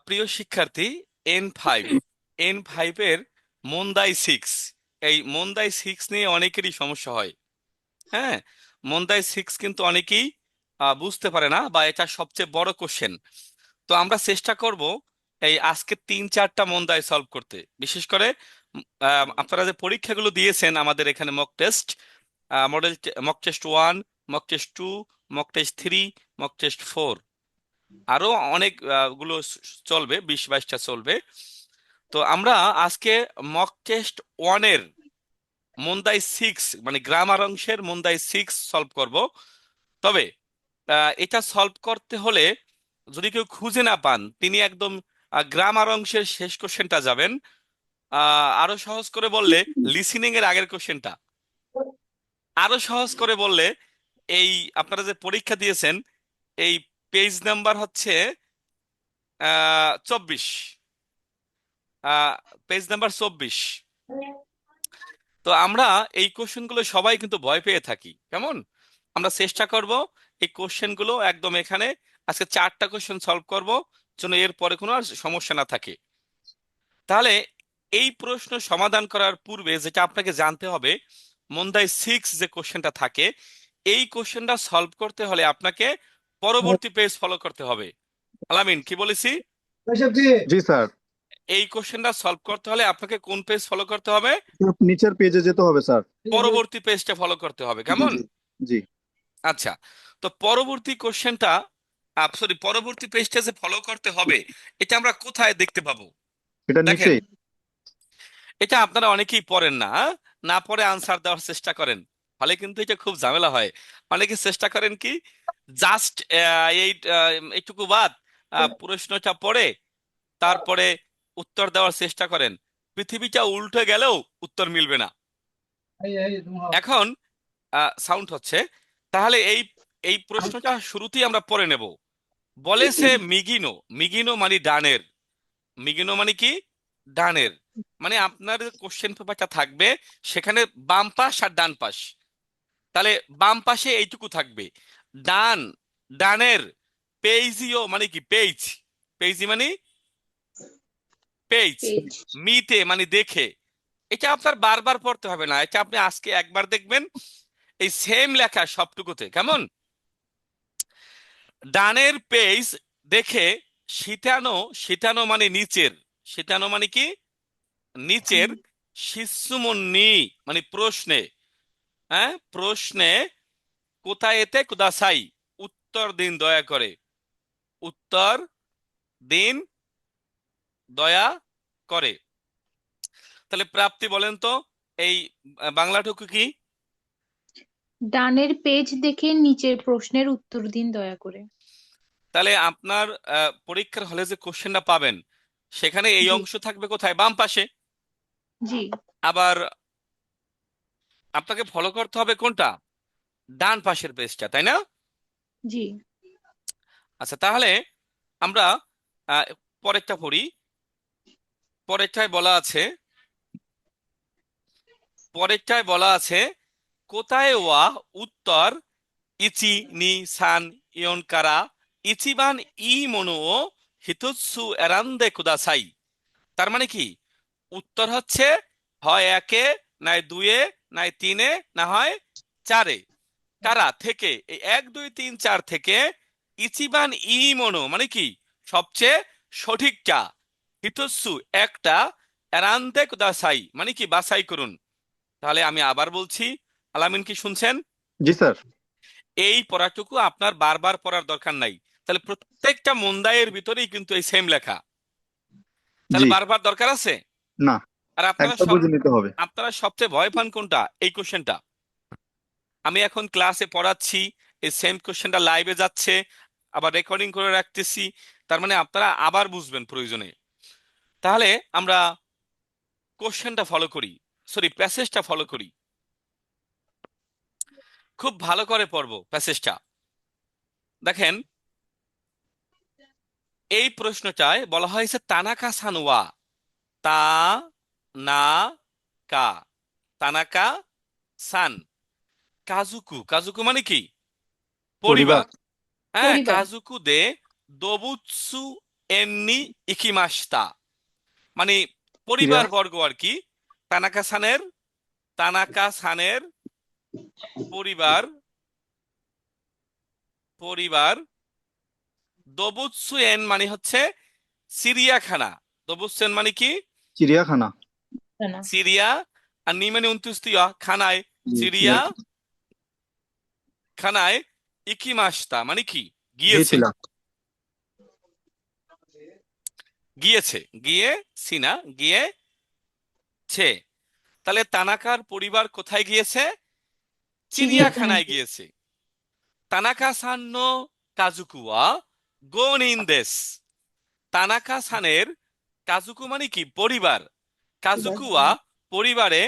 প্রিয় শিক্ষার্থী, N5 এর মন্দাই 6, এই মন্দাই 6 নিয়ে অনেকেরই সমস্যা হয়। হ্যাঁ, মন্দাই 6 কিন্তু অনেকেই বুঝতে পারে না, বা এটা সবচেয়ে বড় কোশ্চেন। তো আমরা চেষ্টা করব এই আজকে 3-4টা মন্দাই সলভ করতে। বিশেষ করে আপনারা যে পরীক্ষাগুলো দিয়েছেন আমাদের এখানে, mock test, model mock test 1, mock test 2, mock test 3, mock test 4, আরো অনেক গুলো চলবে, 20-22টা চলবে। তো আমরা আজকে মক টেস্ট 1-এর মন্দাই 6, মানে গ্রামার অংশের মন্দাই 6 সলভ করব। তবে এটা সলভ করতে হলে যদি কেউ খুঁজে না পান, তিনি একদম গ্রামার অংশের শেষ কোশ্চেনটা যাবেন। আরো সহজ করে বললে লিসেনিং এর আগের কোশ্চেনটা, আরো সহজ করে বললে এই আপনারা যে পরীক্ষা দিয়েছেন এই পেজ নাম্বার হচ্ছে 24, পেজ নাম্বার 24। তো আমরা এই কোশ্চেনগুলো সবাই কিন্তু ভয় পেয়ে থাকি, কেমন? আমরা চেষ্টা করব এই কোশ্চেনগুলো একদম এখানে আজকে 4টা কোশ্চেন সলভ করব, যেন এর পরে কোনো আর সমস্যা না থাকে। তাহলে এই প্রশ্ন সমাধান করার পূর্বে যেটা আপনাকে জানতে হবে, মন্দাই 6 যে কোশ্চেনটা থাকে, এই কোশ্চেনটা সলভ করতে হলে আপনাকে পরবর্তী পেজ ফলো করতে হবে। আলামিন, কি বলেছি? জি স্যার। এই কোশ্চেনটা সলভ করতে হলে আপনাকে কোন পেজ ফলো করতে হবে? নিচের পেজে যেতে হবে স্যার। পরবর্তী পেজটা ফলো করতে হবে, জি কেমন? জি জি। আচ্ছা, তো পরবর্তী কোশ্চেনটা, সরি, পরবর্তী পেজটা যে ফলো করতে হবে, এটা আমরা কোথায় দেখতে পাবো? এটা দেখেন, নিচেই। এটা আপনারা অনেকেই পড়েন না, না পড়ে আনসার দেওয়ার চেষ্টা করেন, ফলে কিন্তু এটা খুব ঝামেলা হয়। অনেকে চেষ্টা করেন কি, জাস্ট এই এইটুকু বাদ প্রশ্নটা পড়ে তারপরে উত্তর দেওয়ার চেষ্টা করেন। পৃথিবীটা উল্টে গেলেও উত্তর মিলবে না। এখন সাউন্ড হচ্ছে, তাহলে এই এই প্রশ্নটা শুরুতেই আমরা পড়ে নেব। বলেছে মিগিনো, মিগিনো মানে ডানের, মিগিনো মানে কি? ডানের। মানে আপনার কোশ্চেন পেপারটা থাকবে, সেখানে বাম পাশ আর ডান পাশ। তাহলে বাম পাশে এইটুকু থাকবে, ডান, ডানের। পেইজিও মানে কি? পেজ, পেইজি মানে পেজ। পেজ। মিতে মানে দেখে। এটা আপনার বারবার পড়তে হবে না, এটা আপনি আজকে একবার দেখবেন এই সেম লেখা সবটুকুতে, কেমন? ডানের পেজ দেখে শীতানো, শীতানো মানে নিচের, শীতানো মানে কি? নিচের। শিশুমন্নি মানে প্রশ্নে, হ্যাঁ প্রশ্নে, কোথায় এতে কুদাসাই, উত্তর দিন দয়া করে, উত্তর দিন দয়া করে। তাহলে প্রাপ্তি বলেন তো, এই বাংলাটুকু কি? ডানের পেজ দেখে নিচের প্রশ্নের উত্তর দিন দয়া করে। তাহলে আপনার পরীক্ষার হলে যে কোশ্চেনটা পাবেন, সেখানে এই জি অংশ থাকবে কোথায়? বাম পাশে। জি আবার আপনাকে ফলো করতে হবে কোনটা? ডান পাশের পেজটা, তাই না? জি। আচ্ছা, তাহলে আমরা আহ, পরেরটা পড়ি। পরেরটায় বলা আছে, পরেরটায় বলা আছে কোথায় ওয়া উত্তর ইচি নি সান ইয়ন কারা ইচিবান ই মনো ও হিতোৎসু এরান্দে কুদাসাই। তার মানে কি? উত্তর হচ্ছে হয় একে, নয় দুয়ে, নয় তিনে, না হয় চারে। কারা থেকে, এই 1, 2, 3, 4 থেকে ইচিবান ই মনো মানে কি? সবচেয়ে সঠিকটা। হিতোৎসু একটা, এরান্তে কুদাসাই মানে কি? বাছাই করুন। তাহলে আমি আবার বলছি, আলামিন কি শুনছেন? জি স্যার। এই পড়াটুকু আপনার বারবার পড়ার দরকার নাই। তাহলে প্রত্যেকটা মন্দায়ের ভিতরেই কিন্তু এই সেম লেখা, তাহলে জি। বারবার দরকার আছে? না, আর আপনারা একবার সব, বুঝে নিতে হবে। আপনারা সবচেয়ে ভয় পান কোনটা? এই কোশ্চেনটা। আমি এখন ক্লাসে পড়াচ্ছি, এই সেম কোশ্চেনটা লাইভে যাচ্ছে, আবার রেকর্ডিং করে রাখতেছি, তার মানে আপনারা আবার বুঝবেন প্রয়োজনে। তাহলে আমরা কোশ্চেনটা ফলো করি, সরি প্যাসেজটা ফলো করি, খুব ভালো করে পড়বো প্যাসেজটা। দেখেন, এই প্রশ্নটায় বলা হয়েছে তানাকা সানোয়া, তা না কা, তানাকা সান কাজুকু, কাজুকু মানে কি? পরিবার। পরিবার। হ্যাঁ, পরিবার। কাজুকু দে দবুৎসু এন্নি ইকিমাস্তা, মানে চিড়িয়া পরিবার বর্গ আর কি। তানাকা সানের পরিবার পরিবার দবুৎসুয়েন মানে হচ্ছে চিড়িয়াখানা। দবুৎসুয়েন মানে কি? চিড়িয়াখানা। না। সিরিয়া। আর নি মানে 29 খানায়, জি, চিড়িয়া চিড়িয়াখানা। খানায় ইকিমাস্তা মানে কি? গিয়েছে। গিয়েছিলাম। গিয়েছে, গিয়েছি না, গিয়েছে। তাহলে তানাকার পরিবার কোথায় গিয়েছে? চিড়িয়াখানায় চিড়িয়াখানায় গিয়েছে। তানাকা সান নো কাজুকু ওয়া গোন ইন দেশ। তানাকা সানের কাজুকু মানে কি? পরিবার। কাজুকু ওয়া পরিবারে,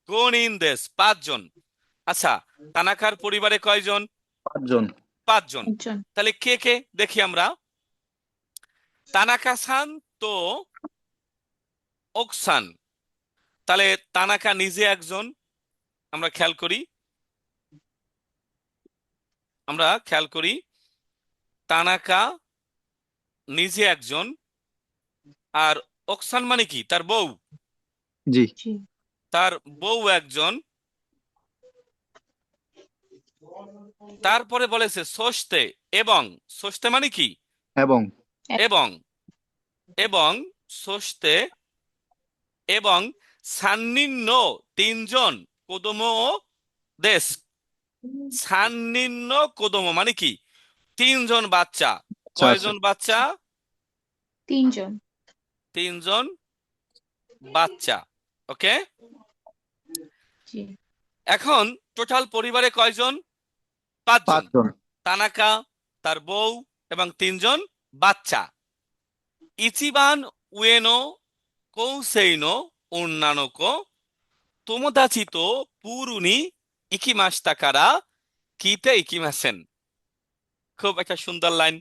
গোন ইন দেশ 5 জন। আচ্ছা, তানাকার পরিবারে কয়জন? 5 জন। 5 জন। একজন। তাহলে কে কে দেখি আমরা। তানাকা সান তো ওকসান। তাহলে তানাকা নিজে একজন। আমরা খেয়াল করি, তানাকা নিজে একজন। আর ওকসান মানে কি? তার বউ। জি। জি। তার বউ একজন। তারপরে বলেছে সোস্তে, এবং। সোস্তে মানে কি? এবং। এবং, এবং সোস্তে, এবং সান্নিন্য 3 জন কোদোমো দেশ। সান্নিন্য কোদোমো মানে কি? 3 জন বাচ্চা। আচ্ছা আচ্ছা। কয়জন বাচ্চা? 3 জন। 3 জন বাচ্চা। ওকে। জি। এখন টোটাল পরিবারে কয়জন? 5 জন। 5 জন। তানাকা, তার বউ, এবং 3 জন বাচ্চা। ইচিবান উয়েনো কৌসেইনো উন্নানোকো তোমোদাচি তো পুরুনি ইকিমাস্তা কারা কিতে ইকিমাসেন। খুব একটা সুন্দর লাইন।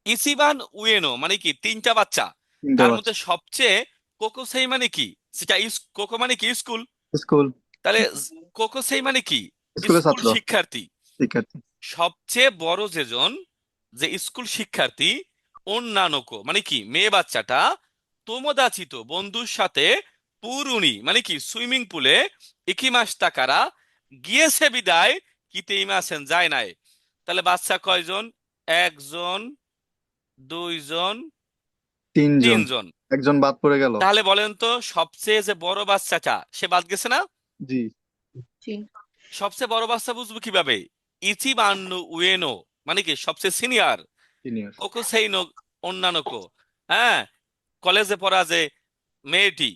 ইচিবান উয়েনো মানে কি? 3টা বাচ্চা। 3টা তার মধ্যে বাচ্চা। সবচেয়ে কোকোসেই মানে কি? সেটা কোকো মানে কি? স্কুল। স্কুল। তাহলে কোকোসেই মানে কি? স্কুলের স্কুল ছাত্র। শিক্ষার্থী। শিক্ষার্থী। সবচেয়ে বড় যেজন, যে স্কুল শিক্ষার্থী। অন্যানকো মানে কি? মেয়ে বাচ্চাটা। তোমোদাচিত বন্ধুর সাথে, পুরুনি মানে কি? সুইমিং পুলে, ইকিমাস্তা কারা গিয়েছে বিদায়, কিতে ইমাসেন যায় নাই। তাহলে বাচ্চা কয়জন? 1 জন, 2 জন, 3 জন। 3 জন। একজন বাদ পড়ে গেল। তাহলে বলেন তো, সবচেয়ে যে বড় বাচ্চাটা সে বাদ গেছে না? জি। জি। সবচেয়ে বড় বাচ্চা বুঝবো কিভাবে? ইচিবান্নু উয়েনো মানে কি? সবচেয়ে সিনিয়র। সিনিয়র। কোকোসেইনো অন্যানকো, হ্যাঁ, কলেজে পড়া যে মেয়েটি।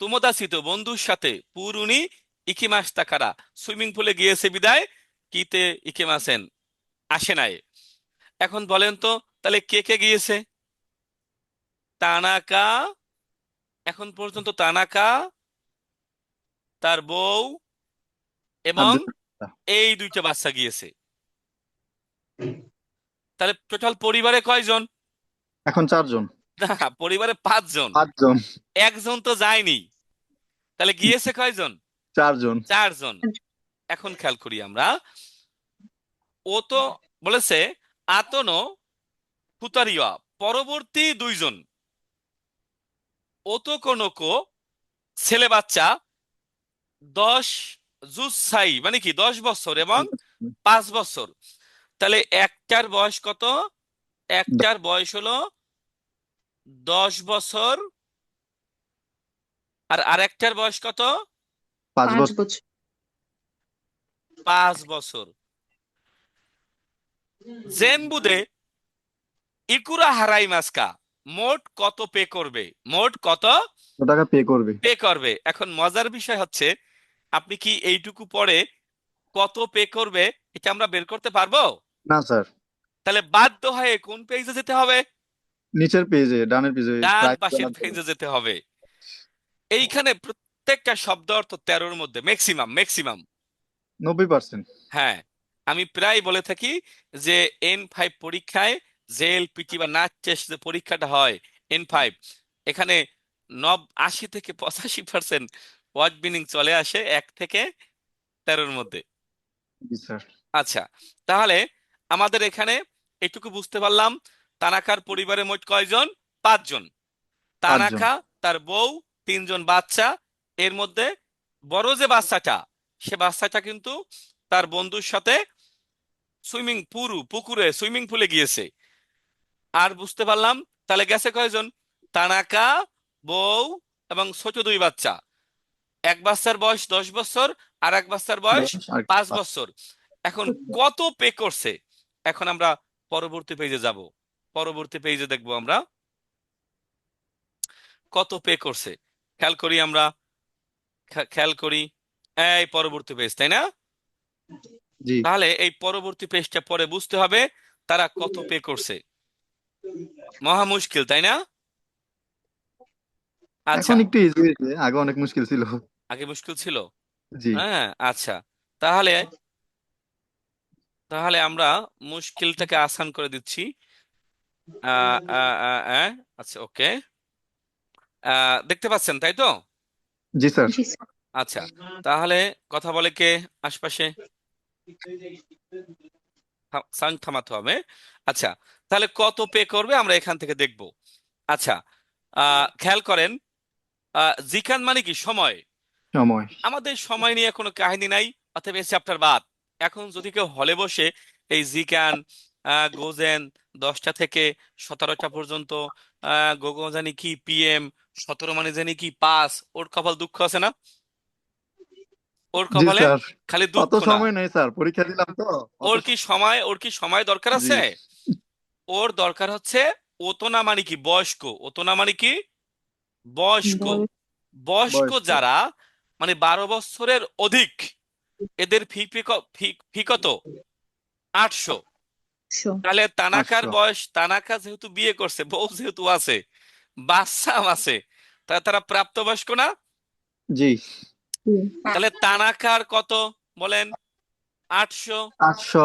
তোমোদাসিতো বন্ধুর সাথে, পুরুনি ইকিমাস্তা কারা সুইমিং পুলে গিয়েছে বিদায়, কিতে ইকিমাসেন আসে নাই। এখন বলেন তো, তাহলে কে কে গিয়েছে? তানাকা, এখন পর্যন্ত তানাকা, তার বউ, আর এবং 2টা। এই 2টা বাচ্চা গিয়েছে। তাহলে টোটাল পরিবারে কয়জন? এখন 4 জন। না, পরিবারে 5 জন। 5 জন। একজন তো যায়নি। তাহলে গিয়েছে কয়জন? 4 জন। 4 জন। এখন খেয়াল করি আমরা। ও তো বলেছে আতনো হুতারিয়া, পরবর্তী 2 জন। ও তো কোনো কো, ছেলে বাচ্চা। 10 জুসাই মানে কি? 10 বছর এবং 5 বছর। তাহলে একটার বয়স কত? একটার বয়স হলো 10 বছর। আর আরেকটার বয়স কত? 5 5 বছর। বছর। 5 বছর। জেনবুদে ইকুরা হারাই মাস্কা, মোট কত পে করবে? মোট কত কত টাকা পে করবে? পে করবে? এখন মজার বিষয় হচ্ছে, আপনি কি এইটুকু পরে কত পে করবে এটা আমরা বের করতে পারবো? না স্যার। তাহলে বাধ্য হয়ে কোন পেজে যেতে হবে? নিচের পেজে, ডানের পেজে ডান প্রাইস পাশের জানার জন্য। পেজে যেতে হবে। এইখানে প্রত্যেকটা শব্দ অর্থ 13-র মধ্যে, ম্যাক্সিমাম ম্যাক্সিমাম। 90%। হ্যাঁ, আমি প্রায় বলে থাকি যে N5 পরীক্ষায়, জেএলপিটি বা নাচ টেস্ট যে পরীক্ষাটা হয়, N5, এখানে 80 থেকে 85% ওয়ার্ড মিনিং চলে আসে 1 থেকে 13-র মধ্যে। জি স্যার। আচ্ছা, তাহলে আমাদের এখানে এটুকু বুঝতে পারলাম, তানাকার পরিবারে মোট কয়জন? 5 জন। পাঁচজন। তানাকা, তার বউ, 3 জন বাচ্চা। এর মধ্যে বড় যে বাচ্চাটা, সে বাচ্চাটা কিন্তু তার বন্ধুর সাথে পুকুরে সুইমিং পুলে গিয়েছে। আর বুঝতে পারলাম তাহলে গেছে কয়জন? তানাকা, বউ এবং ছোট 2 বাচ্চা। এক বাচ্চার বয়স 10 বছর, আর এক বাচ্চার বয়স 5 বছর। এখন কত পে করছে? এখন আমরা পরবর্তী পেজে যাব। পরবর্তী পেজে দেখবো আমরা কত পে করছে। খেয়াল করি আমরা, খেয়াল করি। এই পরবর্তী পেজ, তাই না? জি। তাহলে এই পরবর্তী পেজটা পরে বুঝতে হবে তারা কত পে করছে। মহা মুশকিল, তাই না? আচ্ছা, এখন একটু ইজি হয়েছে, আগে অনেক মুশকিল ছিল। আগে মুশকিল ছিল। জি। হ্যাঁ, আচ্ছা। তাহলে তাহলে আমরা মুশকিলটাকে আসান করে দিচ্ছি। আহ, আহ, আহ, আহ, আচ্ছা, ওকে। দেখতে পাচ্ছেন, তাই তো? জি স্যার। জি স্যার। আচ্ছা, তাহলে কথা বলে কে আশপাশে? সাউন্ড থামাতে হবে। আচ্ছা, তাহলে কত পে করবে আমরা এখান থেকে দেখব। আচ্ছা, খেয়াল করেন, জিকান মানে কি? সময়। সময়। আমাদের সময় নিয়ে কোনো কাহিনী নাই, অতএব এই চ্যাপ্টার বাদ। এখন যদি কেউ হলে বসে এই জিকান, গোজেন 10টা থেকে 17টা পর্যন্ত, গোগো জানি কি পিএম, 17 মানে জানি কি পাস, ওর কপাল দুঃখ আছে না? ওর জি কপালে স্যার। খালি অত দুঃখ না। সময় নেই স্যার, পরীক্ষা দিলাম তো। অত ওর কি সময় দরকার জি। আছে? ওর দরকার হচ্ছে ওতনা মানে কি? বয়স্ক। ওতনা মানে কি? বয়স্ক। বয়স্ক বয়স্ক। যারা, মানে 12 বছরের অধিক, এদের ফি কত? 800। তাহলে তানাকার 800। বয়স, তানাকা যেহেতু বিয়ে করছে, বউ যেহেতু আছে, বাচ্চাও আছে, তারা প্রাপ্তবয়স্ক না? জি। তাহলে তানাকার কত বলেন? 800। 800।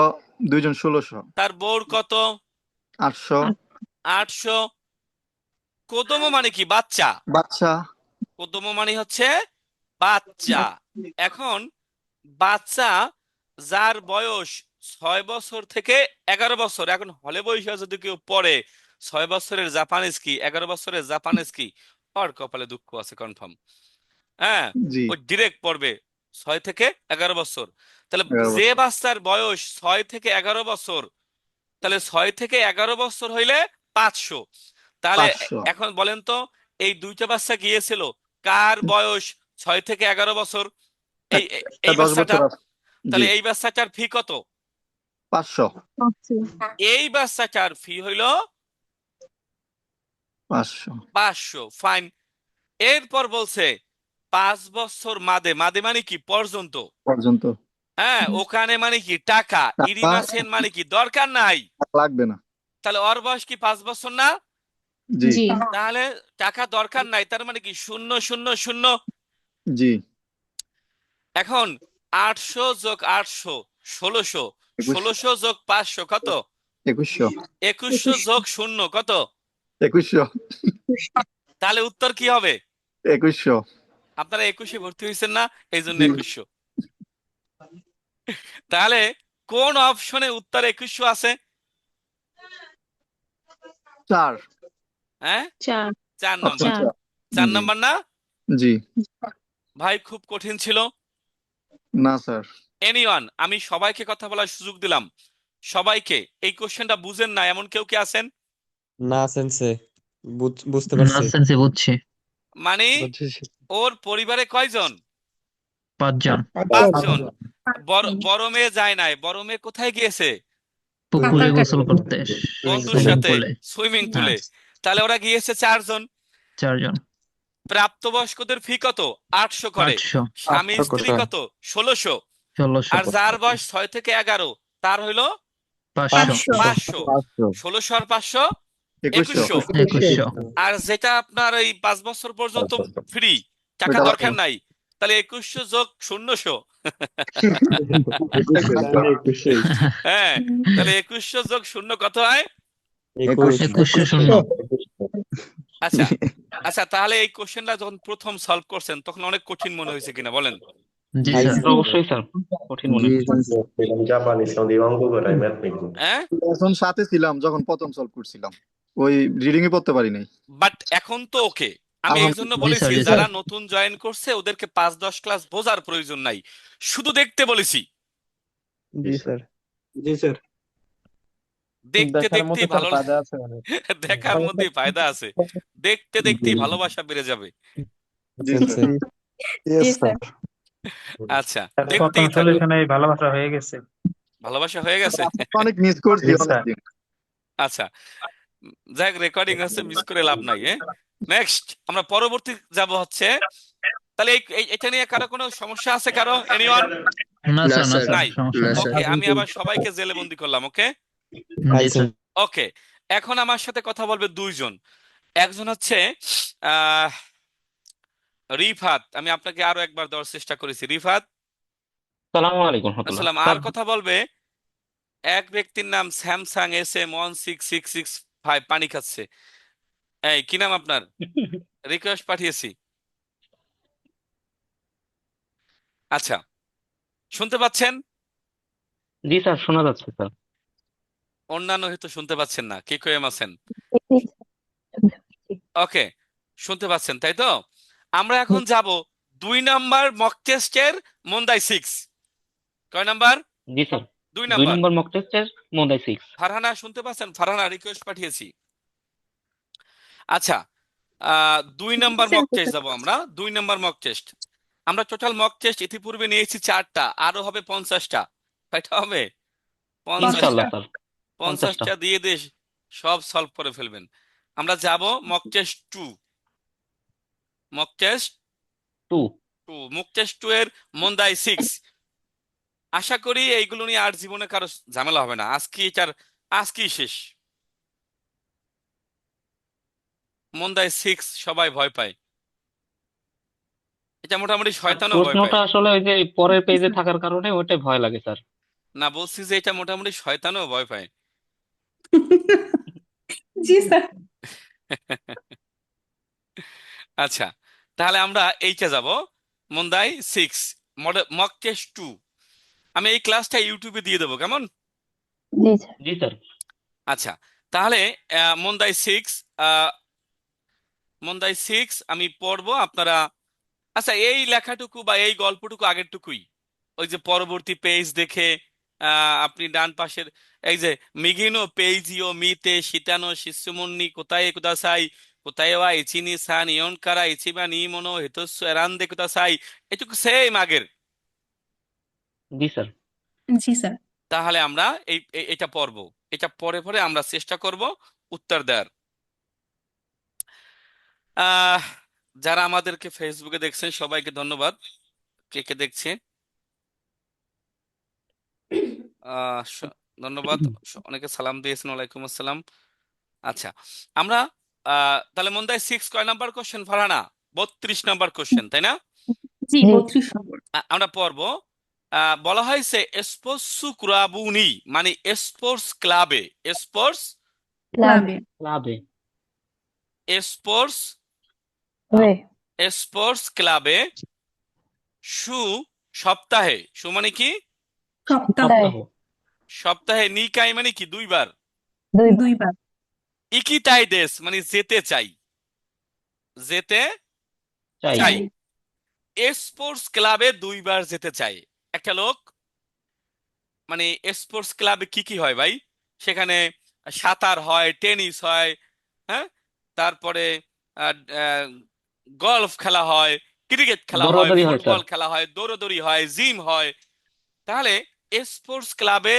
2 জন 1600। তার বউর কত? 800। 800। কোদমো মানে কি? বাচ্চা। বাচ্চা। কোদমো মানে হচ্ছে বাচ্চা। এখন বাচ্চা যার বয়স 6 বছর থেকে 11 বছর, এখন হলে বয়সে যদি কেউ পড়ে 6 বছরের জাপানিজ কি, 11 বছরের জাপানিজ কি, ওর কপালে দুঃখ আছে কনফার্ম। হ্যাঁ, জি। ও ডিরেক্ট পড়বে 6 থেকে 11 বছর। তাহলে 11 যে বছর। বাচ্চার বয়স 6 থেকে 11 বছর, তাহলে 6 থেকে 11 বছর হইলে 500। তাহলে 500। এখন বলেন তো, এই 2টা বাচ্চা গিয়েছিল, কার বয়স 6 থেকে 11 বছর? এই একটা এই 10 বাচ্চাটা। বছর আছে। জি। তাহলে এই বাচ্চাটার ফি কত? 500। এই বাচ্চাটার ফি হইল 500 500। ফাইন। এরপর বলছে 5 বছর মাদে। মাদে মানে কি? পর্যন্ত। পর্যন্ত। হ্যাঁ, ওখানে মানে কি? টাকা। টাকা ইরিমাসেন মানে কি? দরকার নাই। লাগবে না। তাহলে ওর বয়স কি 5 বছর না? জি। জি। তাহলে টাকা দরকার নাই, তার মানে কি? 000। জি। এখন 800 + 800 1600। 2100। 1600 + 500 কত? 2100। 2100 + 0 কত? 2100। তাহলে উত্তর কি হবে? 2100। আপনারা 21-এ ভর্তি হয়েছেন না, এই জন্য জি। 2100। তাহলে কোন অপশনে উত্তর 2100 আছে? 4। হ্যাঁ, 4। 4 অপশন নম্বর। 4। 4 জি। নম্বর না? জি। ভাই খুব কঠিন ছিল। না স্যার। এনিওয়ান, আমি সবাইকে কথা বলার সুযোগ দিলাম। সবাইকে এই কোশ্চেনটা বুঝেন না এমন কেউ কি আছেন? না সেন্সে, বুঝতে পারছি। নার্সেন্সে বুঝছি। মানে বুঝছি। ওর পরিবারে কয়জন? 5 জন। 5 জন। বড় মেয়ে যায় নাই, বড় মেয়ে কোথায় গিয়েছে? পুকুরে গোসল করতে, বন্ধুর সুইমিং সাথে পুলে। সুইমিং হ্যাঁ, পুলে। তাহলে ওরা গিয়েছে 4 জন। 4 জন। প্রাপ্তবয়স্কদের ফি কত? 800 করে। 800। স্বামী 800 স্ত্রী করে। কত? 1600। 1600। আর যার বয়স 6 থেকে 11, তার হইলো 500। 500। 500। 1600 আর 500 2100। 2100। 2100। আর যেটা আপনার এই 5 বছর পর্যন্ত ফ্রি, টাকা ওইটা দরকার 500। নাই, তাহলে 2100 + 000। তাহলে 2100। হ্যাঁ, তাহলে 2100 + 0 কত হয়? 21। 2100। আচ্ছা, আচ্ছা, তাহলে এই কোশ্চেনটা যখন প্রথম সলভ করছেন তখন অনেক কঠিন মনে হয়েছে কিনা বলেন? জি Hai স্যার। sì, অবশ্যই স্যার, কঠিন মনে জি। হচ্ছে। in Japan sono di Vancouver ai mercoledì. হ্যাঁ, তখন সাথে ছিলাম যখন প্রথম সলভ করছিলাম। ওই রিডিং এ পড়তে পারি নাই। বাট এখন তো ওকে। আমি এই জন্য জি স্যার, বলেছি জি যারা স্যার। নতুন জয়েন করছে ওদেরকে 5-10 ক্লাস বোঝার প্রয়োজন নাই, শুধু দেখতে বলেছি। জি স্যার। জি স্যার। দেখতে দেখার দেখতেই মধ্যে স্যার ভালো ফায়দা আছে অনেক। দেখার মধ্যেই ফায়দা আছে, দেখতে দেখতেই ভালোবাসা বেড়ে যাবে। জি সেন্সে। স্যার। জি স্যার। আচ্ছা, প্রথম দেখতেই থাকো। সলিউশনে ভালোবাসা হয়ে গেছে। ভালোবাসা হয়ে গেছে। অনেক মিস করছি জি স্যার। অনেকদিন। আচ্ছা, যাই রেকর্ডিং হচ্ছে, মিস করে লাভ নাই। নেক্সট আমরা পরবর্তী যাব হচ্ছে, তাহলে এটা নিয়ে কারো কোনো সমস্যা আছে, কারো এনিওয়ান? না স্যার, না স্যার, নাই। সমস্যা নেই। ওকে, আমি আবার সবাইকে জেলে বন্দি করলাম। ওকে জি স্যার। ওকে, এখন আমার সাথে কথা বলবে দুইজন। একজন হচ্ছে আহ রিফাত। আমি আপনাকে আরো একবার দেওয়ার চেষ্টা করেছি। রিফাত, সালামু আলাইকুম রহমতুল্লাহ আসসালাম। আর স্যার। কথা বলবে এক ব্যক্তির নাম স্যামসাং SM16665, পানি খাচ্ছে। এই কি নাম আপনার? রিকোয়েস্ট পাঠিয়েছি। আচ্ছা, শুনতে পাচ্ছেন? জি স্যার, শোনা যাচ্ছে স্যার। অন্যান্য হয়তো শুনতে পাচ্ছেন না। কে কয়েম আছেন? ওকে, শুনতে পাচ্ছেন তাই তো? আমরা এখন যাব 2 নাম্বার মক টেস্টের মন্দাই 6। কয় নাম্বার? জি স্যার, 2 2 নাম্বার। নম্বর মক টেস্টের মোদাই 6। ফারহানা শুনতে পাচ্ছেন? ফারহানা, রিকোয়েস্ট পাঠিয়েছি। আচ্ছা, 2 নাম্বার মক টেস্ট যাবো আমরা। 2 নাম্বার মক টেস্ট। আমরা টোটাল মক টেস্ট ইতিপূর্বে নিয়েছি 4টা, আরো হবে 50টা। কয়টা হবে? 50টা। ইনশাআল্লাহ স্যার, 50টা। 50টা দিয়ে দিয়ে সব সলভ করে ফেলবেন। আমরা যাব mock test 2। Mock test 2। 2, mock test 2 এর মন্দাই 6। আশা করি এইগুলো নিয়ে আর জীবনে কারো ঝামেলা হবে না। আজকেই শেষ। মন্দাই 6 সবাই ভয় পায়। এটা মোটামুটি আর শয়তানও ভয় পায়। প্রশ্নটা আসলে ওই যে পরের পেজে থাকার কারণে ওইটাই ভয় লাগে স্যার। না, বলছি যে এটা মোটামুটি শয়তানও ভয় পায়। জি স্যার। আচ্ছা, তাহলে আমরা এইটা যাব মন্দাই 6 মক টেস্ট 2। আমি এই ক্লাসটা ইউটিউবে দিয়ে দেবো, কেমন? জি স্যার। জি স্যার। আচ্ছা, তাহলে মন্দাই 6, মন্দাই 6 আমি পড়বো, আপনারা। আচ্ছা, এই লেখাটুকু বা এই গল্পটুকু আগেরটুকুই, ওই যে পরবর্তী পেজ দেখে আপনি ডান পাশের এই যে মিগিনো পেইজিও মিতে শিতানো শিশুমন্নি কোথায় কুদাসাই কোথায় ওয়া ইচিনি সান ইয়নকারা ইচিবা নি মনো হেতস্য এরান্দে কুদাসাই, এটুকু সেম আগের। জি স্যার। জি স্যার। তাহলে আমরা এটা পড়বো। এটা পরে পরে আমরা চেষ্টা করব উত্তর দেওয়ার। আহ যারা আমাদেরকে ফেসবুকে দেখছেন সবাইকে ধন্যবাদ। কে কে দেখছে ধন্যবাদ। অনেকে সালাম দিয়েছেন, ওয়ালাইকুম আসসালাম। আচ্ছা, আমরা তাহলে মন্দাই 6 কয় number question Farhana? 32 number question, তাই না? জি 32 নম্বর। আমরা পড়বো। বলা হয়েছে স্পোর্টসু ক্লাবুনি, মানে স্পোর্টস ক্লাবে, স্পোর্টস ক্লাবে। লাভে। স্পোর্টস স্পোর্টস ক্লাবে সু সপ্তাহে, সু মানে কি? সপ্তাহ। সপ্তাহে নিকাই মানে কি? 2বার। 2বার। ইকিতাই দেশ মানে যেতে চাই, যেতে চাই। চাই। স্পোর্টস ক্লাবে 2বার যেতে চাই একটা লোক। মানে স্পোর্টস ক্লাবে কি কি হয় ভাই? সেখানে সাঁতার হয়, টেনিস হয়, হ্যাঁ, তারপরে গলফ খেলা হয়, ক্রিকেট খেলা হয়, দৌড়াদৌড়ি হয় ফুটবল স্যার। খেলা হয়, দৌড়াদৌড়ি হয়, জিম হয়। তাহলে স্পোর্টস ক্লাবে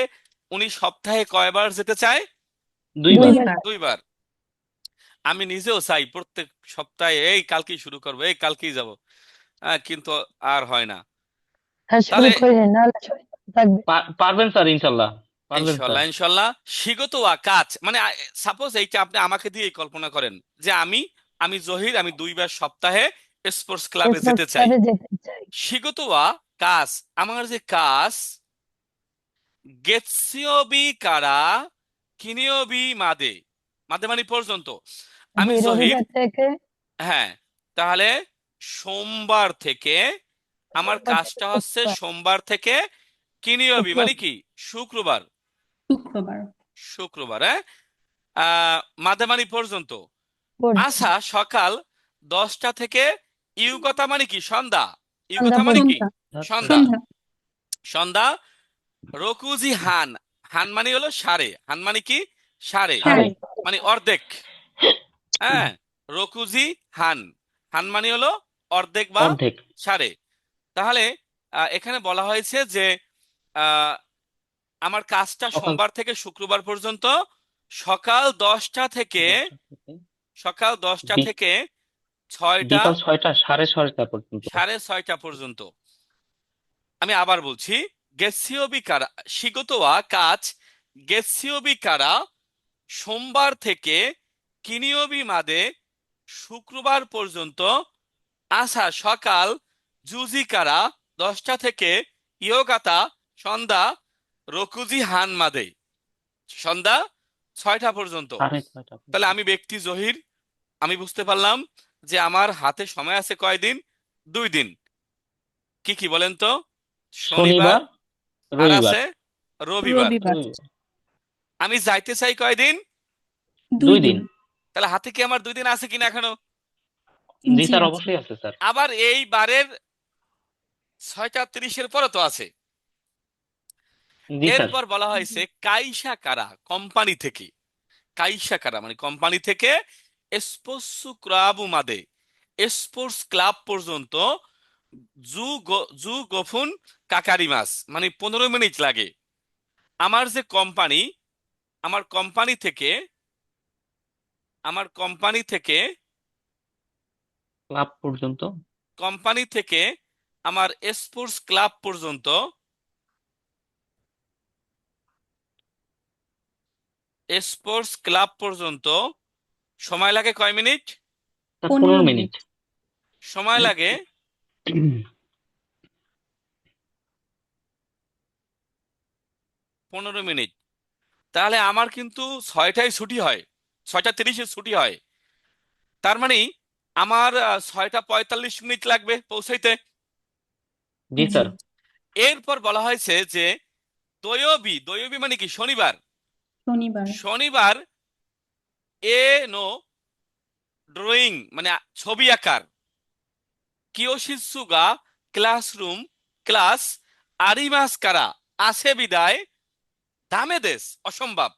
উনি সপ্তাহে কয়বার যেতে চায়? 2বার। 2বার। আমি নিজেও চাই প্রত্যেক সপ্তাহে এই কালকেই শুরু করবো, এই কালকেই যাব, কিন্তু আর হয় না। তাহলে পারবেন স্যার, ইনশাল্লাহ পারবেন স্যার। ইনশাল্লাহ ইনশাল্লাহ শিগত কাজ মানে সাপোজ এইটা আপনি আমাকে দিয়ে কল্পনা করেন যে আমি আমি জহির, আমি 2বার সপ্তাহে স্পোর্টস ক্লাবে যেতে চাই। শিগত কাজ, আমার যে কাজ গেতসিওবি কারা কিনিওবি মাদে, মাদে মানে পর্যন্ত আমি জহির। হ্যাঁ, তাহলে সোমবার থেকে আমার কাজটা হচ্ছে সোমবার থেকে কিনিওবি মানে কি? শুক্রবার। শুক্রবার। শুক্রবার, হ্যাঁ। মাঝামারি পর্যন্ত। আচ্ছা, সকাল 10টা থেকে ইউগতা মানে কি? সন্ধ্যা। ইউগতা মানে কি? সন্ধ্যা। সন্ধ্যা। সন্ধ্যা। রকুজি হান। হান মানে হলো সাড়ে। হান মানে কি? সাড়ে, সাড়ে। মানে অর্ধেক। হ্যাঁ, রকুজি হান। হান মানে হলো অর্ধেক বা অর্ধেক। সাড়ে। তাহলে এখানে বলা হয়েছে যে আহ, আমার কাজটা সকাল সোমবার থেকে শুক্রবার পর্যন্ত সকাল 10টা থেকে 10টা থেকে সকাল 10টা বি- থেকে 6টা, বিকাল 6টা, 6:30 পর্যন্ত। 6:30 পর্যন্ত। আমি আবার বলছি, গেসিওবি কারা শিগতোয়া কাজ, গেসিওবি কারা সোমবার থেকে কিনিওবি মাদে শুক্রবার পর্যন্ত। আসা সকাল জুজিকারা 10টা থেকে ইয়োগাতা সন্ধ্যা রকুজি হান মাদে সন্ধ্যা 6টা পর্যন্ত। 6:30 তাহলে আমি ব্যক্তি জহির, আমি বুঝতে পারলাম যে আমার হাতে সময় আছে কয়দিন? 2 দিন। কি কি বলেন তো? শনিবার, শনিবার, আর রবিবার। আছে রবিবার। রবিবার। আমি যাইতে চাই কয়দিন? 2 দিন। দিন। তাহলে হাতে কি আমার 2 দিন আছে কিনা এখনো? জি জি স্যার, আছে। অবশ্যই আছে স্যার। আবার এই বারের 6:30 পরে তো আছে। জি স্যার। এরপর বলা হয়েছে কাইসা কারা কোম্পানি থেকে। কাইসা কারা মানে কোম্পানি থেকে স্পোর্টস ক্লাব মাদে স্পোর্টস ক্লাব পর্যন্ত জু গফুন কাকারি মাস মানে 15 মিনিট লাগে। আমার যে কোম্পানি, আমার কোম্পানি থেকে আমার কোম্পানি থেকে ক্লাব পর্যন্ত। কোম্পানি থেকে আমার স্পোর্টস ক্লাব পর্যন্ত স্পোর্টস ক্লাব পর্যন্ত সময় লাগে কয় মিনিট? Sir, 15 15 minute. মিনিট। সময় লাগে 15 মিনিট। তাহলে আমার কিন্তু 6টায় ছুটি হয়, 6:30 ছুটি হয়। তার মানে আমার 6:45 লাগবে পৌঁছাইতে। জি জি। স্যার। এরপর বলা হয়েছে যে দয়বী। দয়বী মানে কি? শনিবার। শনিবার। শনিবার এ নো ড্রয়িং মানে ছবি আঁকার কিয়োশিৎসুগা ক্লাসরুম ক্লাস আরিমাস কারা আছে বিদায় দামে দেশ অসম্ভব।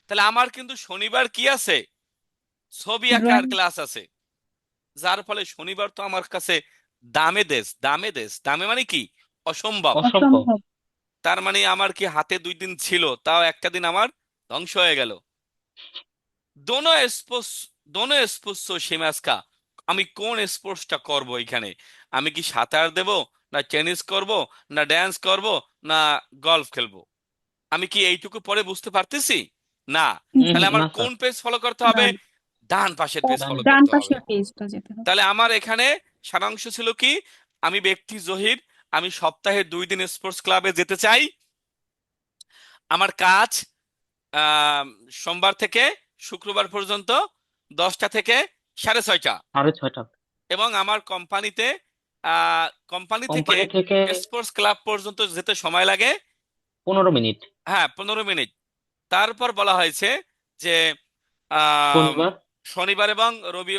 তাহলে আমার কিন্তু শনিবার কি আছে? ছবি আঁকার ড্রয়িং। ক্লাস আছে। যার ফলে শনিবার তো আমার কাছে দামে দেশ। দামে দেশ, দামে মানে কি? অসম্ভব। অসম্ভব। অসম্ভব। তার মানে আমার কি হাতে 2 দিন ছিল, তাও একটা দিন আমার ধ্বংস হয়ে গেল। দোনো স্পোর্টস, দোনো স্পোর্টস সীমাস্কা। আমি কোন স্পোর্টসটা করব এখানে? আমি কি সাঁতার দেব, না টেনিস করব, না ড্যান্স করব, না গলফ খেলবো? আমি কি এইটুকু পরে বুঝতে পারতেছি? না। তাহলে আমার না স্যার। কোন পেজ ফলো করতে না, হবে? ডান পাশের পেজ ফলো ডান করতে হবে। পাশের পেজটা যেতে হবে। তাহলে আমার এখানে সারাংশ ছিল কি? আমি ব্যক্তি জহির, আমি সপ্তাহে 2 দিন স্পোর্টস ক্লাবে যেতে চাই। আমার কাজ আহ সোমবার থেকে শুক্রবার পর্যন্ত 10টা থেকে 6:30। 6:30। এবং আমার কোম্পানিতে কোম্পানি থেকে কোম্পানি থেকে স্পোর্টস ক্লাব পর্যন্ত যেতে সময় লাগে 15 মিনিট। হ্যাঁ 15 মিনিট। তারপর বলা হয়েছে যে আহ, শনিবার। শনিবার এবং রবি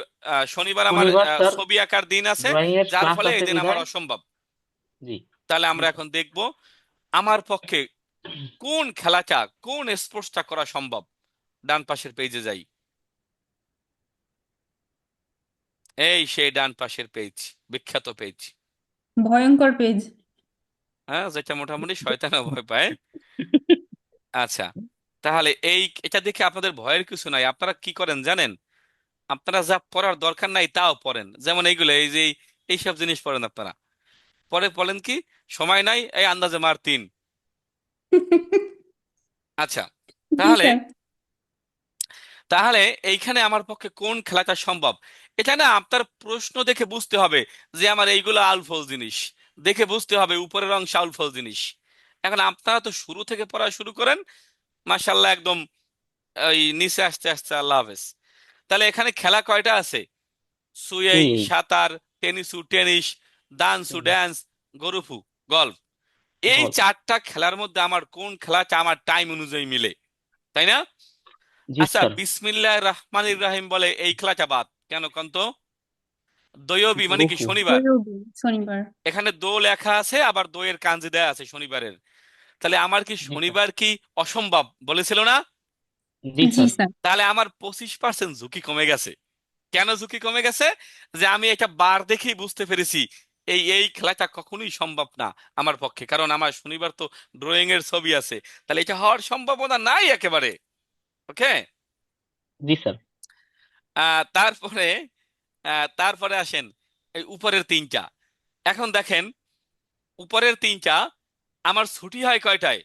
শনিবার আমার শনিবার স্যার ছবি আঁকার দিন আছে, ড্রয়িং এর যার ক্লাস ফলে এই আছে দিন আমার বিদায়। অসম্ভব। জি। তাহলে জি আমরা স্যার। এখন দেখব আমার পক্ষে কোন খেলাটা, কোন স্পোর্টসটা করা সম্ভব। ডান পাশের পেজে যাই। এই সেই ডান পাশের পেজ, বিখ্যাত পেজ। ভয়ঙ্কর পেজ। হ্যাঁ, যেটা মোটামুটি শয়তানও ভয় পায়। আচ্ছা, তাহলে এটা দেখে আপনাদের ভয়ের কিছু নাই। আপনারা কি করেন জানেন? আপনারা যা পড়ার দরকার নাই তাও পড়েন। যেমন এইগুলো, এই যে এইসব জিনিস পড়েন আপনারা। পরে বলেন কি সময় নাই, এই আন্দাজে মার 3। আচ্ছা, জি তাহলে স্যার। তাহলে এইখানে আমার পক্ষে কোন খেলাটা সম্ভব? এটা না আপনার প্রশ্ন দেখে বুঝতে হবে যে আমার এইগুলো আউলফল জিনিস। দেখে বুঝতে হবে উপরের অংশ আউলফল জিনিস। এখন আপনারা তো শুরু থেকে পড়া শুরু করেন, মাশাল্লাহ একদম ওই নিচে আসতে আসতে আল্লাহ হাফেজ। তাহলে এখানে খেলা কয়টা আছে? সুইং, এই সাঁতার, টেনিসু টেনিস, ডান্সু ড্যান্স, গরুফু গলফ। এই গল্প। 4টা খেলার মধ্যে আমার কোন খেলাটা আমার টাইম অনুযায়ী মিলে, তাই না? জি আচ্ছা, স্যার বিসমিল্লাহ রহমান ইব্রাহিম বলে এই খেলাটা বাদ কেন কন্ত? দৈয়বী মানে কি রুকু শনিবার? শনিবার। এখানে দো লেখা আছে, আবার দইয়ের কাঞ্জি দেয়া আছে শনিবারের। তাহলে আমার কি জি স্যার শনিবার কি অসম্ভব বলেছিল না? জি জি স্যার স্যার। তাহলে আমার 25% ঝুঁকি কমে গেছে। কেন ঝুঁকি কমে গেছে? যে আমি এটা বার দেখেই বুঝতে পেরেছি এই খেলাটা কখনোই সম্ভব না আমার পক্ষে, কারণ আমার শনিবার তো ড্রয়িং এর ছবি আছে। তাহলে এটা হওয়ার সম্ভাবনা নাই একেবারে। ওকে। জি স্যার তারপরে তারপরে আসেন এই উপরের তিনটা। এখন দেখেন, উপরের তিনটা আমার ছুটি হয় কয়টায়?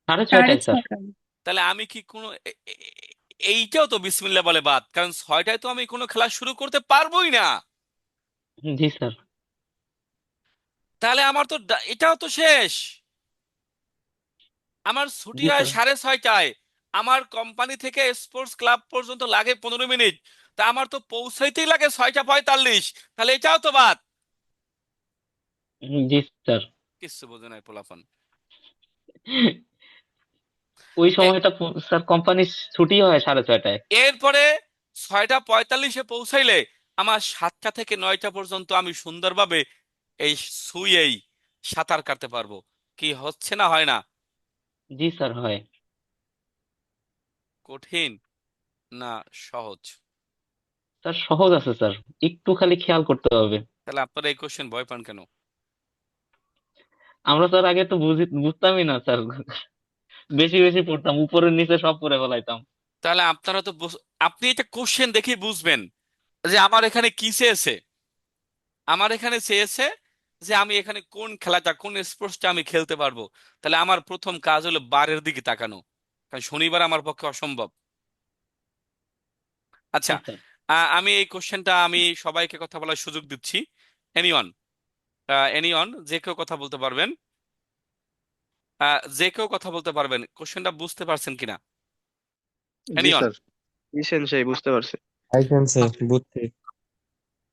6:30 স্যার। তাহলে আমি কি কোনো এইটাও তো বিসমিল্লাহ বলে বাদ, কারণ 6টায় তো আমি কোনো খেলা শুরু করতে পারবোই না। জি স্যার তাহলে আমার তো এটাও তো শেষ। আমার ছুটি জি হয় স্যার 6:30টায়, আমার কোম্পানি থেকে স্পোর্টস ক্লাব পর্যন্ত লাগে 15 মিনিট, তা আমার তো পৌঁছাইতেই লাগে 6:45। তাহলে এটাও তো বাদ। জি স্যার কিচ্ছু বোঝে নাই পোলাপান। ওই এ- সময়টা স্যার কোম্পানির ছুটি হয় 6:30টায়। এরপরে 6:45-এ পৌঁছাইলে আমার 7টা থেকে 9টা পর্যন্ত আমি সুন্দরভাবে এই শুয়েই সাঁতার কাটতে পারবো। কি হচ্ছে না হয় না? জি স্যার হয়। কঠিন না সহজ? স্যার সহজ আছে স্যার, একটু খালি খেয়াল করতে হবে। তাহলে আপনারা এই কোশ্চেন ভয় পান কেন? আমরা স্যার আগে তো বুঝতামই না স্যার, বেশি বেশি পড়তাম, উপরের নিচে সব পড়ে ফেলাইতাম। তাহলে আপনারা তো আপনি এটা কোশ্চেন দেখেই বুঝবেন যে আমার এখানে কি চেয়েছে। আমার এখানে চেয়েছে যে আমি এখানে কোন খেলাটা, কোন স্পোর্টসটা আমি খেলতে পারবো। তাহলে আমার প্রথম কাজ হলো বারের দিকে তাকানো, কারণ শনিবার আমার পক্ষে অসম্ভব। আচ্ছা, জি স্যার আমি এই কোশ্চেনটা আমি সবাইকে কথা বলার সুযোগ দিচ্ছি। এনিওয়ান, এনিওয়ান যে কেউ কথা বলতে পারবেন। যে কেউ কথা বলতে পারবেন, কোশ্চেনটা বুঝতে পারছেন কিনা? জি এনিওয়ান। স্যার। সেই বুঝতে পারছি। আইসেন্সে বুঝছি।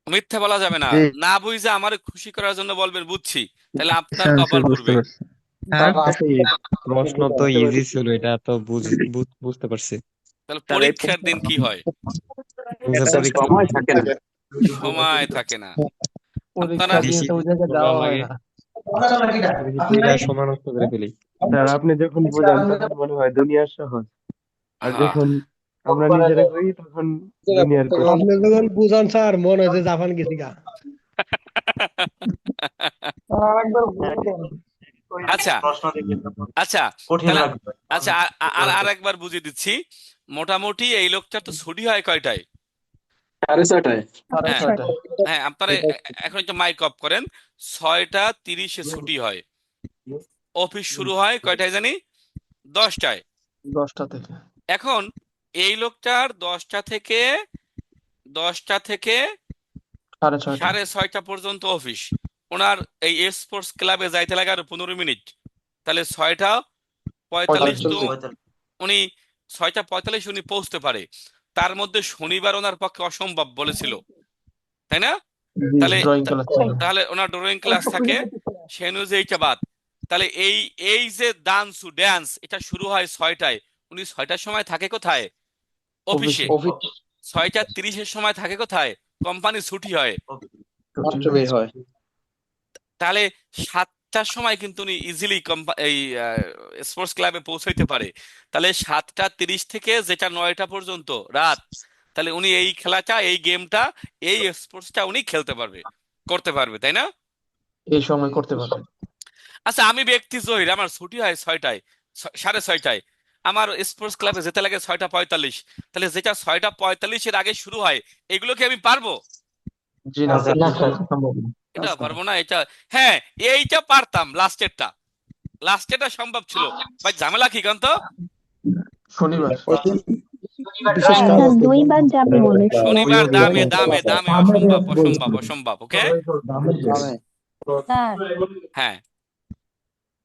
মিথ্যা বলা যাবে না। জি না বুঝে আমার খুশি করার জন্য বলবেন বুঝছি, তাহলে আপনার স্যার কপাল বুঝতে পুড়বে। পারছি। হ্যাঁ প্রশ্ন তো ইজি ছিল, এটা তো বুঝতে পারছি। তাহলে স্যার এই পরীক্ষার দিন কি হয়? বুঝে স্যার পরীক্ষা সময় থাকে না। সময় থাকে না। আপনারা পরীক্ষা দিয়ে বেশি তো ওই জায়গায় পড়া যাওয়া হয় লাগে, না। বেশি পড়লে সময় নষ্ট করে ফেলি। স্যার আপনি যখন বোঝান তখন মনে হয় দুনিয়ার সহজ, আর হ্যাঁ। যখন আমরা নিজেরা করি তখন দুনিয়ার কঠিন। আপনি যখন বুঝান স্যার মনে হয় যে জাপান গেছি গা। আচ্ছা আচ্ছা, তাহলে আচ্ছা আর আর একবার বুঝিয়ে দিচ্ছি। মোটামুটি এই লোকটার তো ছুটি হয় কয়টায়? 6:30টায়। সাড়ে হ্যাঁ ছয়টায়। হ্যাঁ, আপনারা এখন একটু মাইক অফ করেন। 6:30-এ ছুটি হয়। অফিস শুরু হয় কয়টায় জানি? 10টায়। 10টা থেকে এখন এই লোকটার 10টা থেকে সাড়ে ছয়টা। 6:30 পর্যন্ত অফিস। ওনার এই স্পোর্টস ক্লাবে যাইতে লাগে আরো 15 মিনিট। তাহলে 6:45 তো 45। উনি 6:45 উনি পৌঁছতে পারে। তার মধ্যে শনিবার ওনার পক্ষে অসম্ভব বলেছিল, তাই না? জি তাহলে ড্রয়িং ক্লাস ছিল। তাহলে ওনার ড্রয়িং ক্লাস থাকে, সে অনুযায়ী এইটা বাদ। তাহলে এই এই যে ড্যান্স এটা শুরু হয় 6টায়। উনি 6টার সময় থাকে কোথায়? অফিসে। অফিস 6:30-এর সময় থাকে কোথায়? কোম্পানি ছুটি হয়। মাত্র বের হয়। তাহলে 7টার সময় কিন্তু উনি ইজিলি এই স্পোর্টস ক্লাবে পৌঁছাইতে পারে। তাহলে 7:30 থেকে যেটা 9টা পর্যন্ত রাত, তাহলে উনি এই খেলাটা, এই গেমটা, এই স্পোর্টসটা উনি খেলতে পারবে, করতে পারবে, তাই না? এই সময় করতে পারবে। আচ্ছা, আমি ব্যক্তি জহির, আমার ছুটি হয় 6টায়, 6:30। আমার স্পোর্টস ক্লাবে যেতে লাগে 6:45। তাহলে যেটা 6:45-এর আগে শুরু হয়, এগুলো কি আমি পারবো? জি না স্যার, না স্যার সম্ভব না। এটা পারবো না এটা। হ্যাঁ, এইটা পারতাম, লাস্টেরটা সম্ভব ছিল। ভাই ঝামেলা কি কান্ত? শনিবার বিশেষ স্যার কাজ। স্যার দুইবার যাবে বলেছে। শনিবার দামে দামে দামে অসম্ভব অসম্ভব অসম্ভব। ওকে। স্যার হ্যাঁ,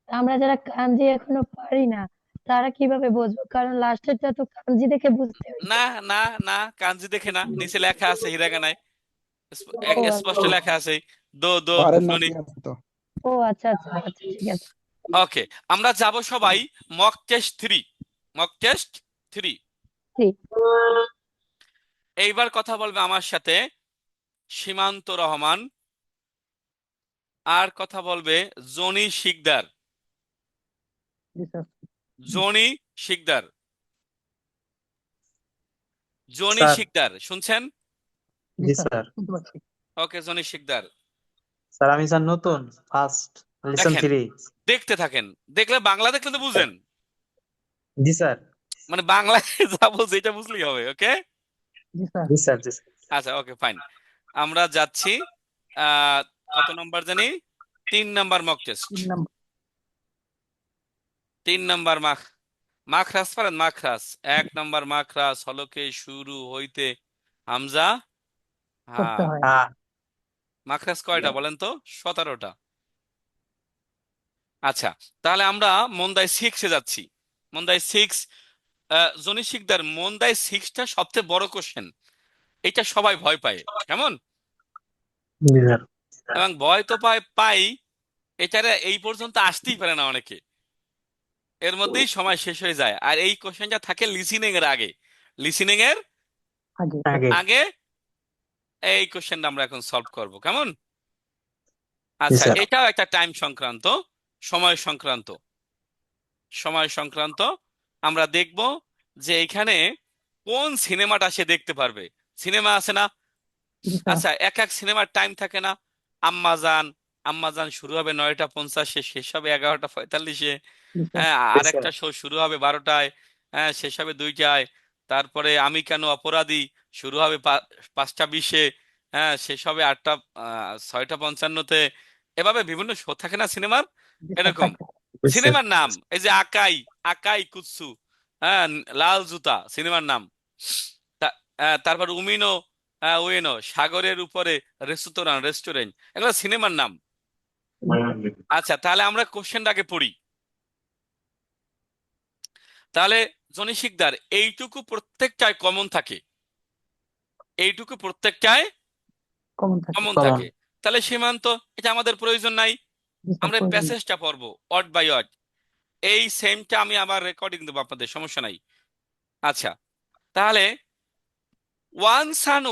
আমরা যারা কাঞ্জি এখনো পারি না তারা কিভাবে বুঝবো, কারণ লাস্টেরটা তো কাঞ্জি দেখে বুঝতে হইবে। না না না, কাঞ্জি দেখে না, নিচে লেখা আছে হিরাগানায়, ও স্পষ্ট আচ্ছা লেখা আছে। দো দো ঘরের শুনি। নাকি আছে তো। ও আচ্ছা আচ্ছা আচ্ছা ঠিক আছে। ওকে, আমরা যাব সবাই মক টেস্ট 3। মক টেস্ট 3 জি। এইবার কথা বলবে আমার সাথে সীমান্ত রহমান, আর কথা বলবে জনি শিকদার। জি sir. Johnny Sikder, Johnny sir. Sikder শুনছেন? জি জি স্যার, স্যার। শুনতে পাচ্ছি। Okay, Johnny Sikder. স্যার আমি স্যার নতুন ফার্স্ট লিসন দেখেন, 3। দেখতে থাকেন, দেখলে বাংলা দেখলে তো বুঝেন, জি স্যার। মানে বাংলায় যা বলছে এটা বুঝলেই হবে। ওকে, জি স্যার। জি স্যার। জি স্যার। আচ্ছা, ওকে ফাইন। আমরা যাচ্ছি কত নম্বর জানি, 3 নম্বর মক টেস্ট। 3 নম্বর। 3 নম্বর মাখরাস পারেন? মাখরাস, 1 নম্বর মাখরাস হলকে শুরু হইতে হামজা করতে হ্যাঁ। হয়। হ্যাঁ। মাখরাস কয়টা বলেন তো? 17টা। আচ্ছা, তাহলে আমরা মন্দাই 6-এ যাচ্ছি। মন্দাই 6, জনি শিকদার, মন্দাই 6টা সবচেয়ে বড় কোশ্চেন, এটা সবাই ভয় পায়, কেমন? জি স্যার। এবং ভয় তো পাই, এটারে এই পর্যন্ত আসতেই পারে না অনেকে, এর মধ্যেই সময় শেষ হয়ে যায়। আর এই কোশ্চেনটা থাকে লিসিনিং এর আগে, লিসিনিং এর আগে। আগে। আগে এই কোশ্চেনটা আমরা এখন সলভ করব, কেমন? জি আচ্ছা, স্যার। এটাও একটা টাইম সংক্রান্ত, সময় সংক্রান্ত, সময় সংক্রান্ত। আমরা দেখব যে এখানে কোন সিনেমাটা সে দেখতে পারবে। সিনেমা আছে না? জি স্যার। আচ্ছা, এক এক সিনেমার টাইম থাকে না? আম্মাজান, আম্মাজান শুরু হবে 9টা 50-এ, শেষ হবে 11টা 45-এ। জি স্যার। হ্যাঁ, জি স্যার। আরেকটা শো শুরু হবে 12টায়, হ্যাঁ শেষ হবে 2টায়। তারপরে আমি কেন অপরাধী শুরু হবে 5টা 20-এ, হ্যাঁ শেষ হবে 6টা 55-তে। এভাবে বিভিন্ন শো থাকে না সিনেমার, জি স্যার, এরকম। থাকে। জি স্যার। সিনেমার নাম এই যে আকাই, আকাই কুৎসু, হ্যাঁ লাল জুতা সিনেমার নাম। তারপর উমিনো, উয়েনো সাগরের উপরে, রেস্তোরাঁ, রেস্টুরেন্ট, এগুলো সিনেমার নাম। আচ্ছা, তাহলে আমরা কোশ্চেনটাকে পড়ি। তাহলে জনি শিকদার, এইটুকু প্রত্যেকটায় কমন থাকে, এইটুকু প্রত্যেকটায় কমন থাকে। Common common. থাকে। তাহলে সীমান্ত, এটা আমাদের প্রয়োজন নাই, জি স্যার, আমরা প্রয়োজন নেই। প্যাসেজটা পড়বো ওয়ার্ড বাই ওয়ার্ড। এই সেমটা আমি আবার রেকর্ডিং দেবো আপনাদের, সমস্যা নাই। আচ্ছা, তাহলে ওয়ান সান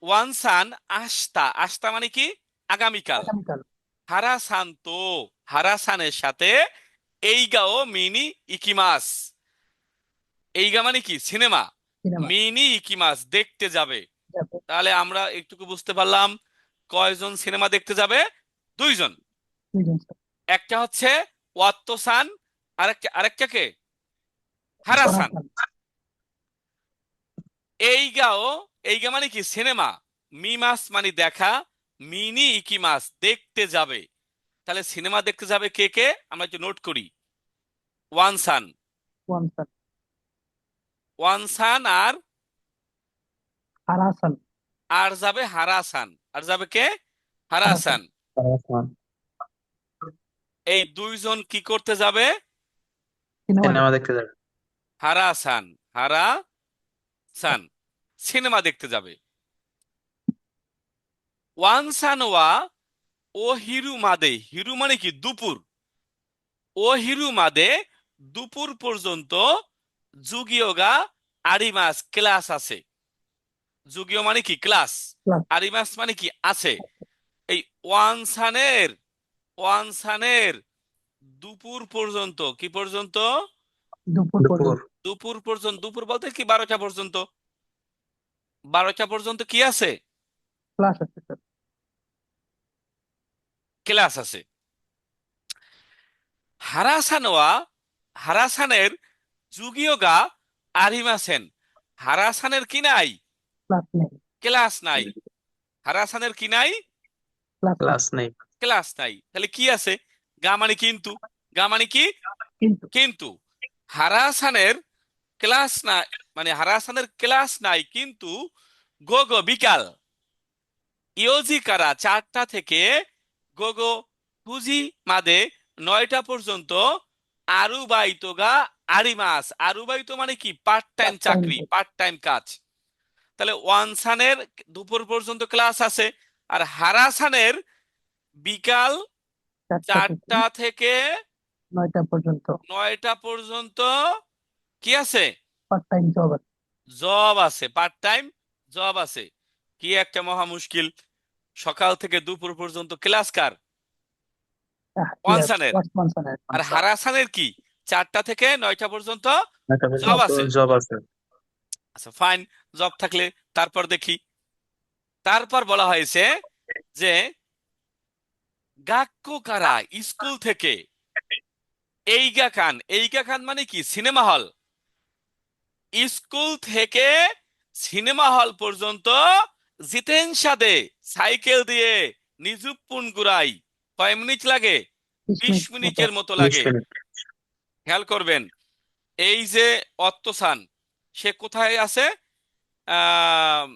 ওয়ান সান আস্তা, আস্তা মানে কি? আগামীকাল। আগামীকাল। হারাসান্ত, হারাসানের সাথে এইগাও মিনি ইকিমাস, এইগা মানে কি? সিনেমা। সিনেমা মিনি ইকিমাস দেখতে যাবে। যাবে। তাহলে আমরা একটুকু বুঝতে পারলাম, কয়জন সিনেমা দেখতে যাবে? 2জন। 2 জন স্যার। একটা হচ্ছে ওয়াত্তসান, আরেকটা কে? হারাসান। পড়াশোনা। এইগাও, এইগা মানে কি? সিনেমা। মিমাস মানে দেখা, মিনি ইকিমাস দেখতে যাবে। তাহলে সিনেমা দেখতে যাবে কে কে, আমরা একটু নোট করি। ওয়ান সান, ওয়ান স্যার। ওয়ান সান আর হারাসান। আর যাবে হারাসান, আর যাবে কে? হারাসান। হারাসান। এই 2জন কি করতে যাবে? সিনেমা সিনেমা দেখতে যাবে। হারাসান, হারাসান সিনেমা দেখতে যাবে। ওয়ান সান ও হিরু মাদে, হিরু মানে কি? দুপুর। ও হিরু মাদে দুপুর পর্যন্ত যুগিয়োগা আরিমাস ক্লাস আছে। যুগীয় মানে কি? ক্লাস। ক্লাস। আরিমাস মানে কি? আছে। এই ওয়ান সানের দুপুর পর্যন্ত, কি পর্যন্ত? দুপুর দুপুর। পর্যন্ত। দুপুর পর্যন্ত, দুপুর বলতে কি? 12টা পর্যন্ত। 12টা পর্যন্ত কি আছে? ক্লাস আছে স্যার। ক্লাস আছে। হারাসানোয়া, হারাসানের যুগীয়গা আরিমাসেন, হারাসানের কি নাই? ক্লাস নেই। ক্লাস নাই। হারাসানের কি নাই? ক্লাস নেই। ক্লাস নেই। ক্লাস নাই। তাহলে কি আছে? গা মানে কিন্তু, গা মানে কি? কিন্তু। কিন্তু। হারাসানের ক্লাস না, মানে হারাসানের ক্লাস নাই কিন্তু গোগো বিকাল, ইয়োজি কারা 4টা থেকে গোগো ফুজি মাদে 9টা পর্যন্ত আরুবাইতোগা আরিমাস। আরুবাইতো মানে কি? পার্ট টাইম পার্ট টাইম চাকরি, পার্ট টাইম কাজ। তাহলে ওয়ানসানের দুপুর পর্যন্ত ক্লাস আছে, আর হারাসানের বিকাল 4টা থেকে 4টা থেকে 9টা পর্যন্ত 9টা পর্যন্ত কি আছে? পার্ট টাইম জব আছে। জব আছে, পার্ট টাইম জব আছে। কি একটা মহা মুশকিল, সকাল থেকে দুপুর পর্যন্ত ক্লাস কার? ওয়ানসানের। ওয়াটসনের আর হারাসানের কি? 4টা থেকে 9টা পর্যন্ত জব জব আছে। জব আছে। আচ্ছা ফাইন, জব থাকলে তারপর দেখি। তারপর বলা হয়েছে যে গাক্কু কারা স্কুল থেকে এইগা খান মানে কি? Cinema hall. স্কুল থেকে সিনেমা হল পর্যন্ত জিতেনশা দে সাইকেল দিয়ে নিজুপুন গুড়াই কয় মিনিট লাগে? 20 মিনিটের মতো 20 লাগে। মিনিট। খেয়াল করবেন, এই যে অত্তসান, সে কোথায় আছে? আহ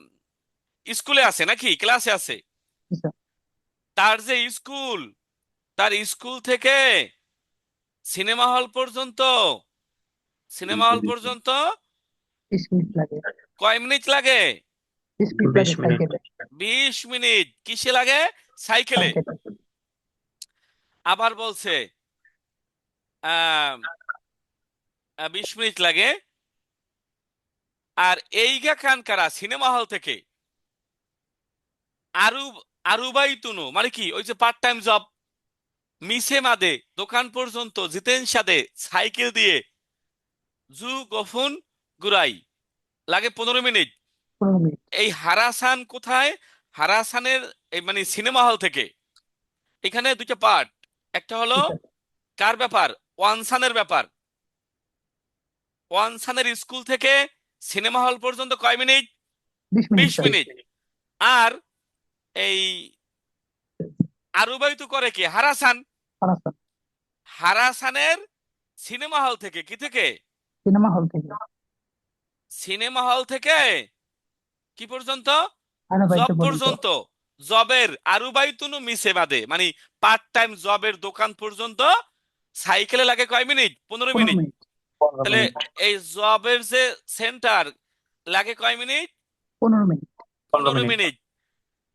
স্কুলে আছে নাকি ক্লাসে আছে? তার যে স্কুল, তার স্কুল থেকে সিনেমা হল পর্যন্ত, সিনেমা হল পর্যন্ত 20 মিনিট লাগে। কয় মিনিট লাগে? 20 মিনিট 20 লাগে মিনিট। সাইকেলে। 20 মিনিট। কিসে লাগে? সাইকেলে। সাইকেলে। আবার বলছে আহ 20 মিনিট লাগে। আর এইগা খান কারা সিনেমা হল থেকে আরু আরুবাইতুনো মানে কি? ওই যে পার্ট টাইম জব। মিসে মাদে দোকান পর্যন্ত জিতেন সাদে সাইকেল দিয়ে জু গফুন গুরাই লাগে 15 মিনিট। 15 মিনিট। এই হারাসান কোথায়? হারাসানের এই মানে সিনেমা হল থেকে। এখানে দুইটা পার্ট, একটা হলো কার ব্যাপার? ওয়ানসানের ব্যাপার। ওয়ানসানের স্কুল থেকে সিনেমা হল পর্যন্ত কয় মিনিট? 20 minute 20 sir. মিনিট। আর এই আরুবাইতু করে কি? হারাসান। হারাসান হারাসানের সিনেমা হল থেকে কি থেকে? সিনেমা হল থেকে সিনেমা হল থেকে কি পর্যন্ত? আরবাইতে জব পর্যন্ত পর্যন্ত। জবের আরুবাইতুনু মিসে বাদে মানে পার্ট টাইম জবের দোকান পর্যন্ত সাইকেলে লাগে কয় মিনিট? 15 15 মিনিট। মিনিট। তাহলে এই জবের যে সেন্টার লাগে কয় মিনিট? 15 মিনিট। 15 মিনিট।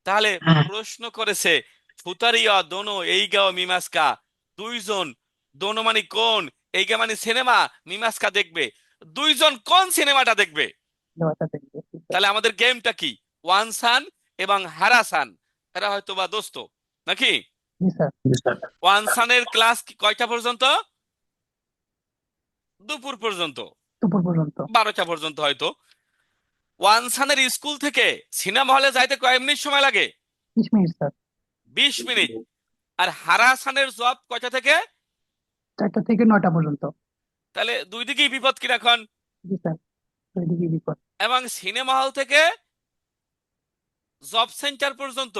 তাহলে প্রশ্ন করেছে ফুতারিয়া দোনো এইগা ও মিমাস্কা, দুইজন। দোনো মানে কোন, এইগা মানে সিনেমা, মিমাস্কা দেখবে। দুইজন কোন সিনেমাটা দেখবে? দেওয়াটা দেখবে। তাহলে আমাদের গেমটা কি? ওয়ানসান এবং হারাসান, এরা হয়তো বা দোস্ত নাকি? জি স্যার। ওয়ানসানের ক্লাস কয়টা পর্যন্ত? দুপুর পর্যন্ত, দুপুর পর্যন্ত। 12টা পর্যন্ত হয়তো। ওয়ানসানের স্কুল থেকে সিনেমা হলে যাইতে কয় মিনিট সময় লাগে? 20 মিনিট স্যার। 20 মিনিট। আর হারাসানের জব কয়টা থেকে? 4টা থেকে 9টা পর্যন্ত। তাহলে দুই দিকেই বিপদ কি এখন? জি স্যার। ওইদিকে বিপদ। এবং সিনেমা হল থেকে জব সেন্টার পর্যন্ত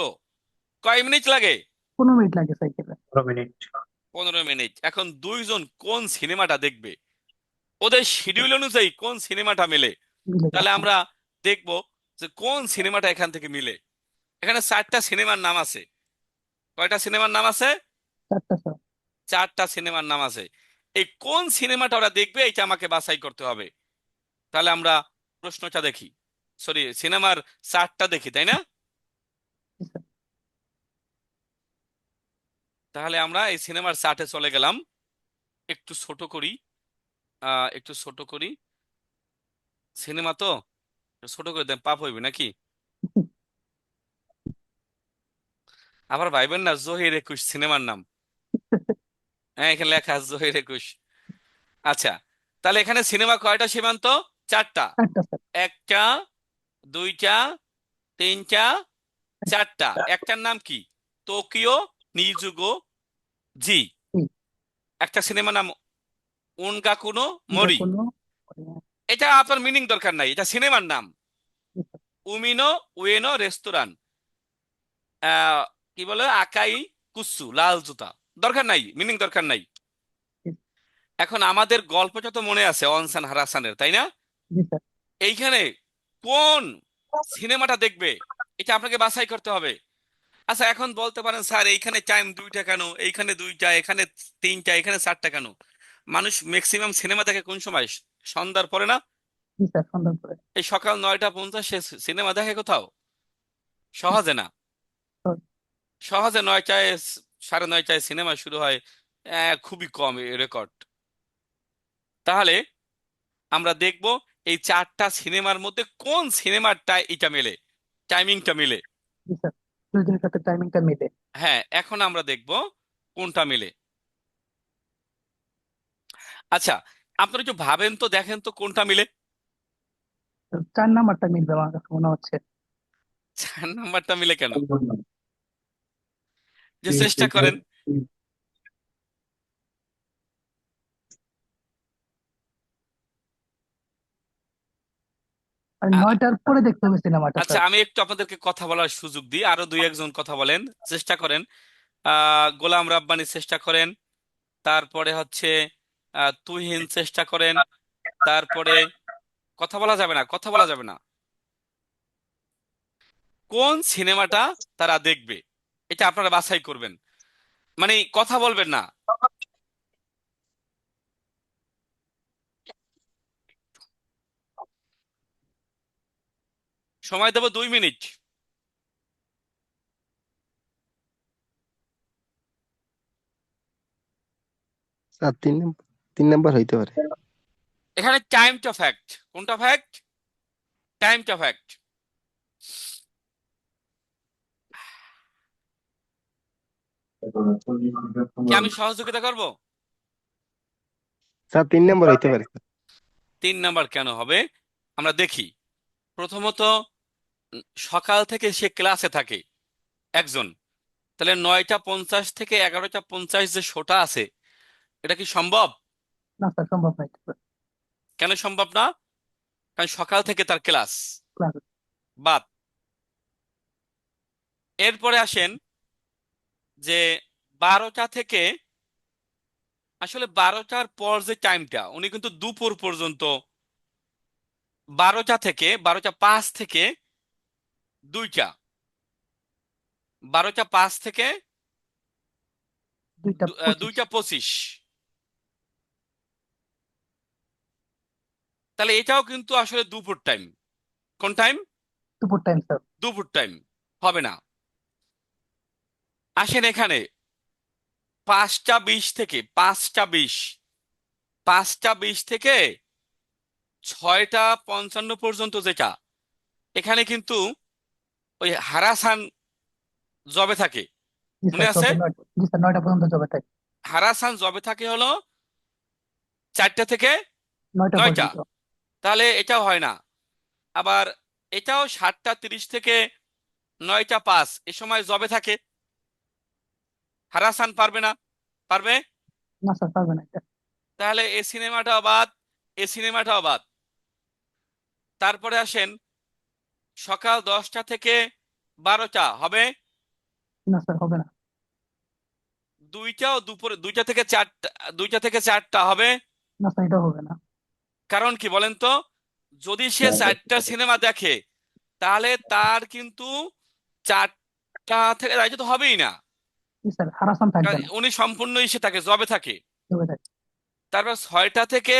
কয় মিনিট লাগে? 15 মিনিট লাগে সাইকেলে। 15 মিনিট। 15 মিনিট। এখন দুইজন কোন সিনেমাটা দেখবে? ওদের শিডিউল অনুযায়ী কোন সিনেমাটা মেলে? মিলে তাহলে যাচ্ছে। আমরা দেখব যে কোন সিনেমাটা এখান থেকে মিলে। এখানে 4টা সিনেমার নাম আছে। কয়টা সিনেমার নাম আছে? 4টা স্যার। 4টা সিনেমার নাম আছে। এই কোন সিনেমাটা ওরা দেখবে এটা আমাকে বাছাই করতে হবে। তাহলে আমরা প্রশ্নটা দেখি, সরি সিনেমার 4টা দেখি, তাই না? জি স্যার। তাহলে আমরা এই সিনেমার 4টে চলে গেলাম। একটু ছোট করি, একটু ছোট করি। সিনেমা তো ছোট করে দেন, পাপ হইবে নাকি? আবার ভাইবেন না জহির 21 সিনেমার নাম। হ্যাঁ এখানে লেখা আছে জহির 21। আচ্ছা, তাহলে এখানে সিনেমা কয়টা সীমান্ত? 4টা। 4টা স্যার। 1টা, 2টা, 3টা, 4টা। একটার নাম কি? টোকিও নিজুগো জি। জি। একটা সিনেমার নাম উনগাকুনো এটা মরি। কোনো এটা আপনার মিনিং দরকার নাই, এটা সিনেমার নাম। জি স্যার। উমিনো উয়েনো রেস্তোরাঁ, কি বলে আকাই কুসু লাল জুতা। দরকার নাই, মিনিং দরকার নাই। জি। এখন আমাদের গল্পটা তো মনে আছে অনসান হারাসানের, তাই না? জি স্যার। এইখানে কোন সিনেমাটা দেখবে এটা আপনাকে বাছাই করতে হবে। আচ্ছা এখন বলতে পারেন স্যার এইখানে টাইম 2টা কেন, এইখানে 2টা, এখানে 3টা, এখানে 4টা কেন? মানুষ ম্যাক্সিমাম সিনেমা দেখে কোন সময়? সন্ধ্যার পরে না? জি স্যার। সন্ধ্যার পরে। এই সকাল 9টা 50 সে সিনেমা দেখে কোথাও? সহজে না। তো সহজে 9টায় 9:30টায় সিনেমা শুরু হয়, খুবই কম রেকর্ড। তাহলে আমরা দেখব এই চারটা সিনেমার মধ্যে কোন সিনেমাটা এটা মেলে, টাইমিংটা মিলে? জি স্যার, দুজনের সাথে টাইমিংটা মিলে। হ্যাঁ, এখন আমরা দেখব কোনটা মিলে। আচ্ছা, আপনারা একটু ভাবেন তো, দেখেন তো কোনটা মিলে। 4 নাম্বারটা মিলবে আমার কাছে মনে হচ্ছে। 4 নাম্বারটা মিলে কেন? যে চেষ্টা করেন। আর আ- 9টার পরে দেখতে হবে সিনেমাটা আচ্ছা, স্যার। আমি একটু আপনাদেরকে কথা বলার সুযোগ দিই, আরো দুই একজন কথা বলেন, চেষ্টা করেন। গোলাম রাব্বানি চেষ্টা করেন, তারপরে হচ্ছে তুহিন চেষ্টা করেন, তারপরে কথা বলা যাবে না, কথা বলা যাবে না। কোন সিনেমাটা তারা দেখবে এটা আপনারা বাছাই করবেন, মানে কথা বলবেন না। সময় দেব 2 মিনিট। স্যার 3 নাম্বার হইতে পারে। এখানে টাইমটা ফ্যাক্ট। কোনটা ফ্যাক্ট? টাইমটা ফ্যাক্ট। কি আমি সহযোগিতা করব? স্যার 3 নাম্বার হইতে পারে স্যার। 3 নাম্বার কেন হবে আমরা দেখি। প্রথমত, সকাল থেকে সে ক্লাসে থাকে একজন, তাহলে 9টা 50 থেকে 11টা 50 যে শোটা আছে, এটা কি সম্ভব? না স্যার, সম্ভব নয় স্যার। কেন সম্ভব না? কারণ সকাল থেকে তার ক্লাস ক্লাস। বাদ। এরপরে আসেন যে 12টা থেকে, আসলে 12টার পর যে টাইমটা উনি কিন্তু দুপুর পর্যন্ত, 12টা 5 থেকে 2টা, 12টা 5 থেকে 2টা 25। 2টা 25, তাহলে এটাও কিন্তু আসলে দুপুর টাইম। কোন টাইম? দুপুর টাইম স্যার। দুপুর টাইম হবে না। আসেন এখানে 5টা 20 থেকে 5টা 20, 5টা 20 থেকে 6টা 55 পর্যন্ত যেটা, এখানে কিন্তু ওই হারাসান জবে থাকে, জি মনে স্যার, আছে? জি স্যার, 9টা পর্যন্ত জবে থাকে। হারাসান জবে থাকে হলো 4টা থেকে 9টা 9টা, পর্যন্ত। তাহলে এটাও হয় না। আবার এটাও 7টা 30 থেকে 9টা 5 এ সময় জবে থাকে। হারাসান পারবে না? পারবে? না স্যার, পারবে না এটা। তাহলে এ সিনেমাটাও বাদ, এ সিনেমাটাও বাদ। তারপরে আসেন সকাল 10টা থেকে 12টা হবে? না স্যার, হবে না। দুইটাও দুপুরে 2টা থেকে 4টা, 2টা থেকে 4টা হবে? না স্যার, এটা হবে না। কারণ কি বলেন তো? যদি সে 4টা সিনেমা দেখে, তাহলে তার কিন্তু 4টা থেকে রাইতে তো হবেই না, জি স্যার, হারাসান থাকবে কারণ না। উনি সম্পূর্ণ ইসে থাকে, জবে থাকে। জবে থাকে। তারপর 6টা থেকে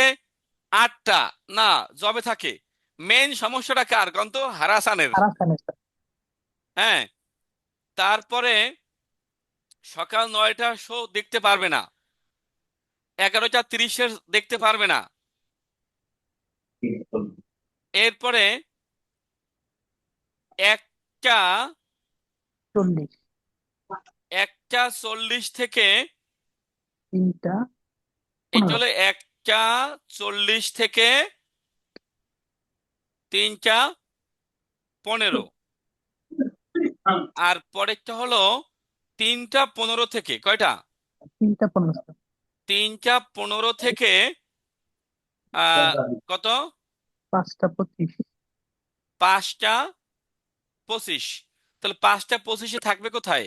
8টা, না, জবে থাকে। মেইন সমস্যাটা কার কোন তো? হারাসানের। হারাসানের স্যার। হ্যাঁ, তারপরে সকাল 9টার শো দেখতে পারবে না, 11টা 30-এর দেখতে পারবে না। এরপরে একটা 40। 1টা 40 থেকে, 3টা এটা 15। হলো 1টা 40 থেকে 3টা 15, আর পরেরটা হলো 3টা 15 থেকে কয়টা? 3টা 15 স্যার। 3টা 15 থেকে আহ কত? 5টা 25। 5টা 25। তাহলে 5টা 25-এ থাকবে কোথায়?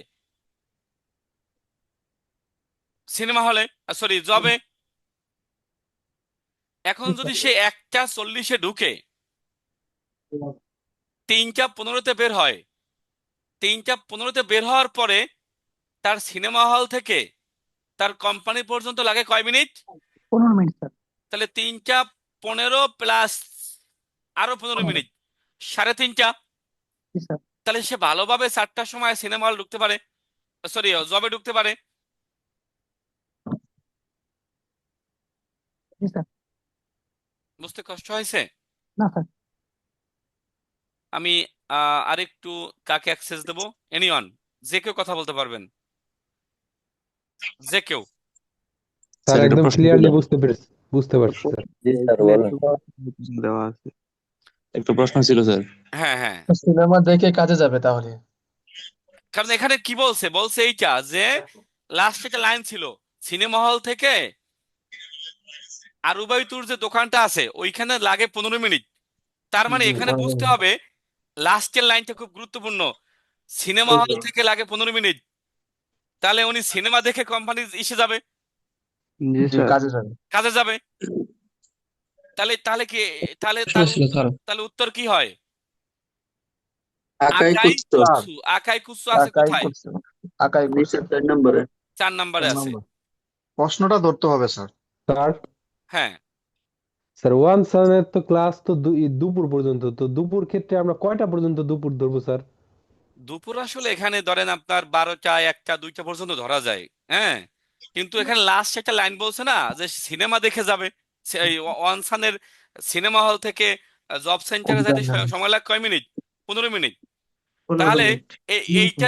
সিনেমা হলে, সরি, জবে। এখন জি যদি স্যার। সে 1টা 40-এ ঢুকে 3টা 15-তে বের হয়, 3টা 15-তে বের হওয়ার পরে তার সিনেমা হল থেকে তার কোম্পানি পর্যন্ত লাগে কয় মিনিট? 15 minute sir. তাহলে 3টা 15 প্লাস আরো 15 মিনিট, 3.5। জি স্যার। তাহলে সে ভালোভাবে 4টার সময় সিনেমা হল ঢুকতে পারে, সরি, জবে ঢুকতে পারে। জি স্যার। বুঝতে কষ্ট হয়েছে? না স্যার। আমি আরেকটু কাকে অ্যাক্সেস দেবো? এনিওয়ান, যে কেউ কথা বলতে পারবেন, যে কেউ। স্যার একদম ক্লিয়ারলি বুঝতে পারছি স্যার। দেওয়া আছে। একটা প্রশ্ন ছিল স্যার। হ্যাঁ হ্যাঁ, সিনেমা দেখে কাজে যাবে তাহলে। কারণ এখানে কি বলছে, বলছে এইটা যে লাস্ট একটা লাইন ছিল, সিনেমা হল থেকে আরুবাইতুর যে দোকানটা আছে ওইখানে লাগে 15 মিনিট। তার মানে এখানে বুঝতে হবে লাস্টের লাইনটা খুব গুরুত্বপূর্ণ, সিনেমা হল থেকে লাগে 15 মিনিট। তাহলে উনি সিনেমা দেখে কোম্পানি এসে যাবে, জি স্যার। কাজে যাবে। কাজে যাবে। তাহলে তাহলে কি, তাহলে তাহলে তাহলে উত্তর কি হয়? আকাই আকাই কুত্তো। কুৎসু, আকাই কুৎসু আছে আকাই কোথায়? করছে, আকাই করছে। নিচের 4 নম্বরে। 4 নম্বরে আছে। প্রশ্নটা ধরতে হবে স্যার। স্যার হ্যাঁ, স্যার ওয়ান সানের তো ক্লাস তো দুপুর পর্যন্ত, তো দুপুর ক্ষেত্রে আমরা কয়টা পর্যন্ত দুপুর ধরবো স্যার? দুপুর আসলে এখানে ধরেন আপনার 12টা 1টা 2টা পর্যন্ত ধরা যায়। হ্যাঁ, কিন্তু এখানে লাস্ট একটা লাইন বলছে না যে সিনেমা দেখে যাবে, এই ওয়ানসানের সিনেমা হল থেকে জব সেন্টারে যাইতে সময় লাগে কয় মিনিট? 15 মিনিট। 15 তাহলে মিনিট। এইটা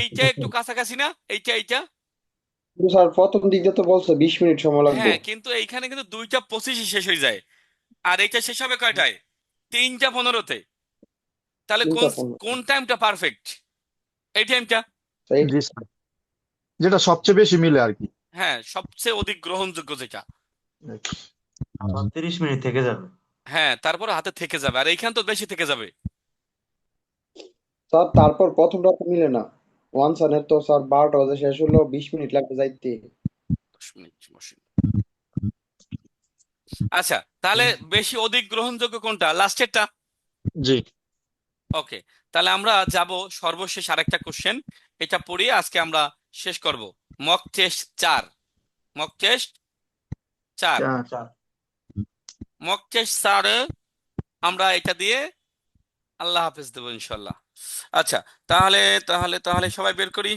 এইটা একটু কাছাকাছি না, এইটা। স্যার প্রথম দিকটা তো বলছে 20 মিনিট সময় লাগবে। হ্যাঁ, কিন্তু এইখানে কিন্তু 2টা 25 শেষ হয়ে যায়, আর এইটা শেষ হবে কয়টায়? 3টা 15-তে। তাহলে কোন 3টা 15। কোন টাইমটা পারফেক্ট? এই টাইমটা। জি স্যার, যেটা সবচেয়ে বেশি মিলে আর কি। হ্যাঁ, সবচেয়ে অধিক গ্রহণযোগ্য যেটা। 30 মিনিট থেকে যাবে। হ্যাঁ, তারপর হাতে থেকে যাবে, আর এইখান তো বেশি থেকে যাবে। স্যার তারপর প্রথমটা তো মিলে না। ওয়ান সানের তো স্যার 12টা বাজে শেষ হলো, 20 মিনিট লাগবে যাইতে। 10 মিনিট বসে। আচ্ছা, তাহলে বেশি অধিক গ্রহণযোগ্য কোনটা? লাস্টেরটা। জি। ওকে, তাহলে আমরা যাব সর্বশেষ আরেকটা কোশ্চেন, এটা পড়িয়ে আজকে আমরা শেষ করব। Mock test 4, mock test 4, mock test 4 আমরা এটা দিয়ে আল্লাহ হাফেজ দেবো ইনশাল্লাহ। আচ্ছা, তাহলে তাহলে তাহলে সবাই বের করি।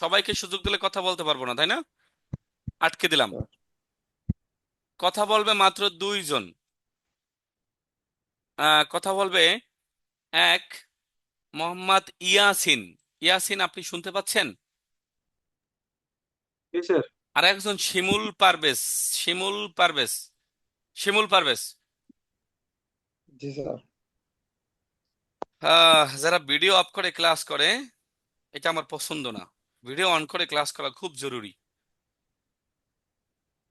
সবাইকে সুযোগ দিলে কথা বলতে পারবো না, তাই না? আটকে দিলাম। কথা বলবে মাত্র 2 জন। কথা বলবে এক মোহাম্মদ ইয়াসিন। ইয়াসিন, আপনি শুনতে পাচ্ছেন? জি স্যার। আর একজন শিমুল পারভেজ। শিমুল পারভেজ, শিমুল পারভেজ। জি স্যার। যারা ভিডিও অফ করে ক্লাস করে, এটা আমার পছন্দ না। ভিডিও অন করে ক্লাস করা খুব জরুরি।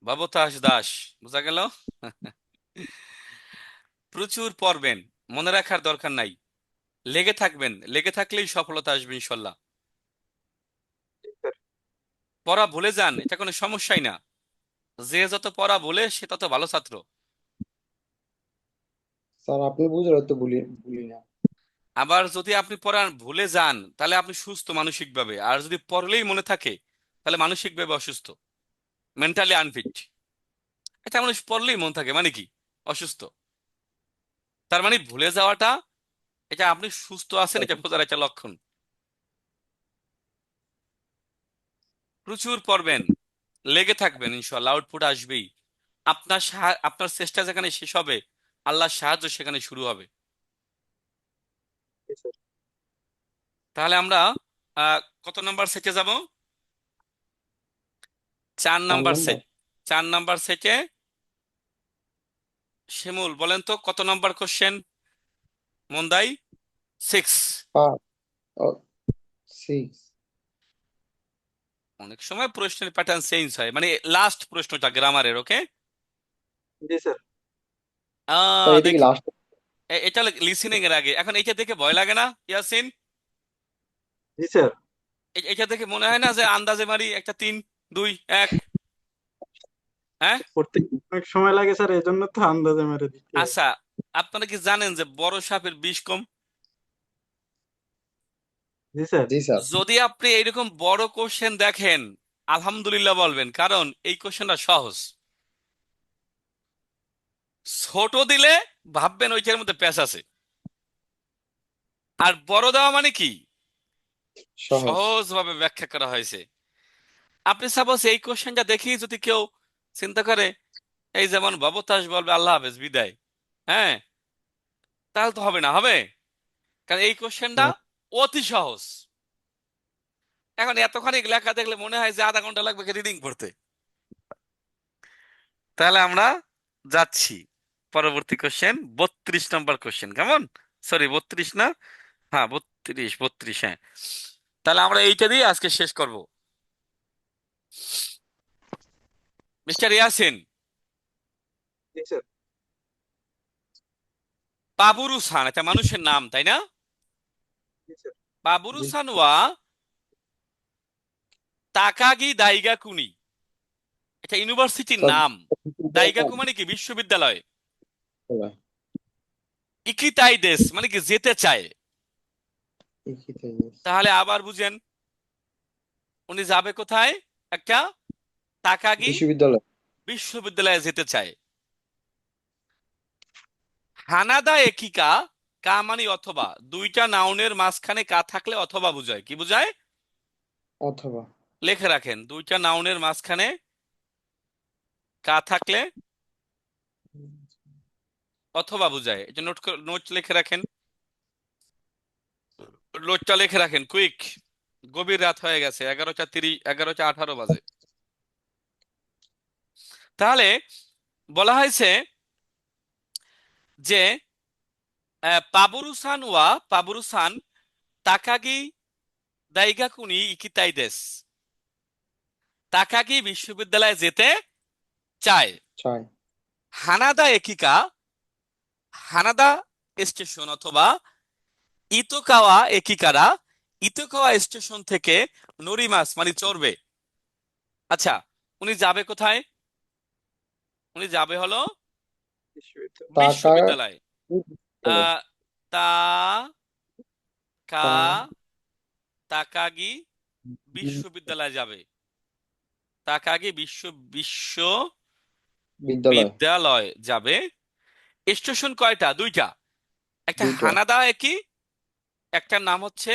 বাবতাস দাস, বোঝা গেল? প্রচুর পড়বেন, মনে রাখার দরকার নাই, লেগে থাকবেন, লেগে থাকলেই সফলতা আসবে ইনশাল্লাহ। পড়া ভুলে যান, এটা কোনো সমস্যাই না। যে যত পড়া ভুলে সে তত ভালো ছাত্র। স্যার আপনি বুঝলে তো ভুলি না। আবার যদি আপনি পড়া ভুলে যান তাহলে আপনি সুস্থ মানসিকভাবে, আর যদি পড়লেই মনে থাকে তাহলে মানসিকভাবে অসুস্থ, মেন্টালি আনফিট। এটা মানুষ পড়লেই মন থাকে মানে কি? অসুস্থ। তার মানে ভুলে যাওয়াটা, এটা আপনি সুস্থ আছেন এটা বোঝার একটা লক্ষণ। প্রচুর পড়বেন, লেগে থাকবেন, ইনশাল্লাহ আউটপুট আসবেই। আপনার চেষ্টা যেখানে শেষ হবে, আল্লাহর সাহায্য সেখানে শুরু হবে। তাহলে আমরা কত নাম্বার সেটে যাব? 4 নাম্বার সেট। 4 নাম্বার সেটে শিমুল বলেন তো কত নাম্বার কোশ্চেন? মন্দাই 6। 6। অনেক সময় প্রশ্নের প্যাটার্ন চেঞ্জ হয়, মানে লাস্ট প্রশ্নটা গ্রামারের। ওকে, জি স্যার। এটা কি লাস্ট? এটা লিসেনিং এর আগে। এখন এটা দেখে ভয় লাগে না ইয়াসিন? জি স্যার। এটা দেখে মনে হয় না যে আন্দাজে মারি একটা 3 2 1? হ্যাঁ, পড়তে অনেক সময় লাগে স্যার, এজন্য তো আন্দাজে মেরে দিচ্ছি। আচ্ছা, আপনারা কি জানেন যে বড় সাপের বিষ কম? জি স্যার। জি স্যার। যদি আপনি এইরকম বড় কোশ্চেন দেখেন, আলহামদুলিল্লাহ বলবেন, কারণ এই কোশ্চেনটা সহজ। ছোট দিলে ভাববেন ওইটার মধ্যে প্যাচ আছে, আর বড় দেওয়া মানে কি সহজ। সহজভাবে ব্যাখ্যা করা হয়েছে। আপনি সাপোজ এই কোশ্চেনটা দেখি যদি কেউ চিন্তা করে এই যেমন ববতাস বলবে আল্লাহ হাফেজ বিদায়, হ্যাঁ, তাহলে তো হবে না, হবে, কারণ এই কোশ্চেনটা অতি সহজ। এখন এতখানি লেখা দেখলে মনে হয় যে আধা ঘন্টা লাগবে রিডিং পড়তে। তাহলে আমরা যাচ্ছি পরবর্তী কোশ্চেন, 32 নম্বর কোশ্চেন, কেমন? সরি 32 না, হ্যাঁ 32, হ্যাঁ। তাহলে আমরা এইটা দিয়ে আজকে শেষ করব। মিস্টার ইয়াসিন, জি স্যার। পাবুরুসান একটা মানুষের নাম, তাই না? জি স্যার। পাবুরুসান ওয়া তাকাগি দাইগাকুনি, এটা ইউনিভার্সিটির স্যার নাম। দাইগাকু মানে কি? বিশ্ববিদ্যালয়। স্যার, ইকিতাইদেস মানে কি? যেতে চায়। ঠিকই তাই। তাহলে আবার বুঝেন, উনি যাবে কোথায়? একটা তাকাগি বিশ্ববিদ্যালয়। বিশ্ববিদ্যালয়ে যেতে চায়। হানাদা একিকা, কা মানে অথবা, দুইটা নাউনের মাঝখানে কা থাকলে অথবা বুঝায়। কি বুঝায়? অথবা। লেখে রাখেন, দুইটা নাউনের মাঝখানে কা থাকলে অথবা বুঝায়। এটা নোট লিখে রাখেন, নোটটা লিখে রাখেন কুইক। গভীর রাত হয়ে গেছে, 11টা 30, 11টা 18 বাজে। তাহলে বলা হয়েছে যে পাবুরুসান তাকাগি দাইগাকুনি ইকিতাইদেস, তাকাগি বিশ্ববিদ্যালয়ে যেতে চায়। চাই। হানাদা একিকা, হানাদা স্টেশন অথবা ইতোকাওয়া একিকারা, ইতোকাওয়া স্টেশন থেকে নরিমাস মানে চড়বে। আচ্ছা, উনি যাবে কোথায়? উনি যাবে হলো বিশ্ববিদ্যালয়। টাকা বিশ্ববিদ্যালয়। বিশ্ববিদ্যালয়। আহ তা কা তাকাগি বিশ্ববিদ্যালয়ে যাবে। তাকাগি বিদ্যালয়। বিশ্ববিদ্যালয় যাবে। স্টেশন কয়টা? দুইটা, একটা দুইটা। হানাদা একি, একটার নাম হচ্ছে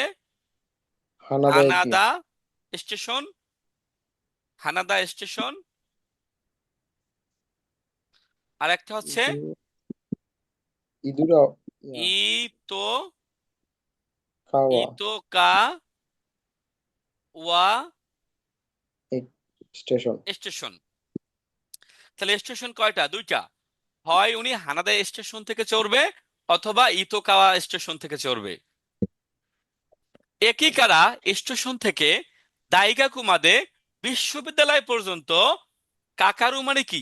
হানাদা একই। হানাদা স্টেশন। হানাদা স্টেশন, আর একটা হচ্ছে ইদুরা ইতো কাওয়া ইতোকা ওয়া স্টেশন। স্টেশন। তাহলে স্টেশন কয়টা? দুইটা, হয় উনি হানাদা স্টেশন থেকে চড়বে অথবা ইতোকাওয়া স্টেশন থেকে চড়বে। একিকারা স্টেশন থেকে দাইগাকুমাদে বিশ্ববিদ্যালয় পর্যন্ত কাকারু মানে কি?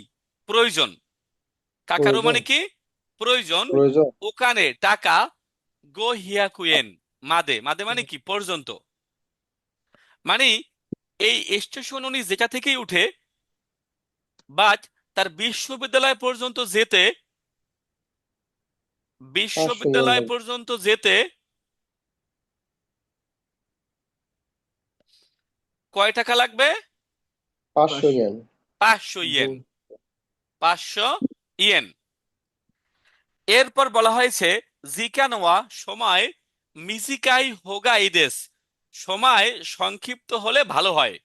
প্রয়োজন। কাকারু প্রয়োজন। মানে কি? প্রয়োজন। প্রয়োজন। ওখানে টাকা গো হিয়াকুয়েন, মাদে, মাদে মানে কি? পর্যন্ত। মানে এই স্টেশন উনি যেটা থেকেই উঠে, বাট তার বিশ্ববিদ্যালয় পর্যন্ত যেতে, 500 ইয়েন বিশ্ববিদ্যালয় লাগবে। পর্যন্ত যেতে কয় টাকা লাগবে? 500 ইয়েন। 500 ইয়েন। 500 ইয়েন। এরপর বলা হয়েছে জিকানোয়া, সময় মিজিকাই হোগা ইদেস, সময় সংক্ষিপ্ত হলে ভালো হয়।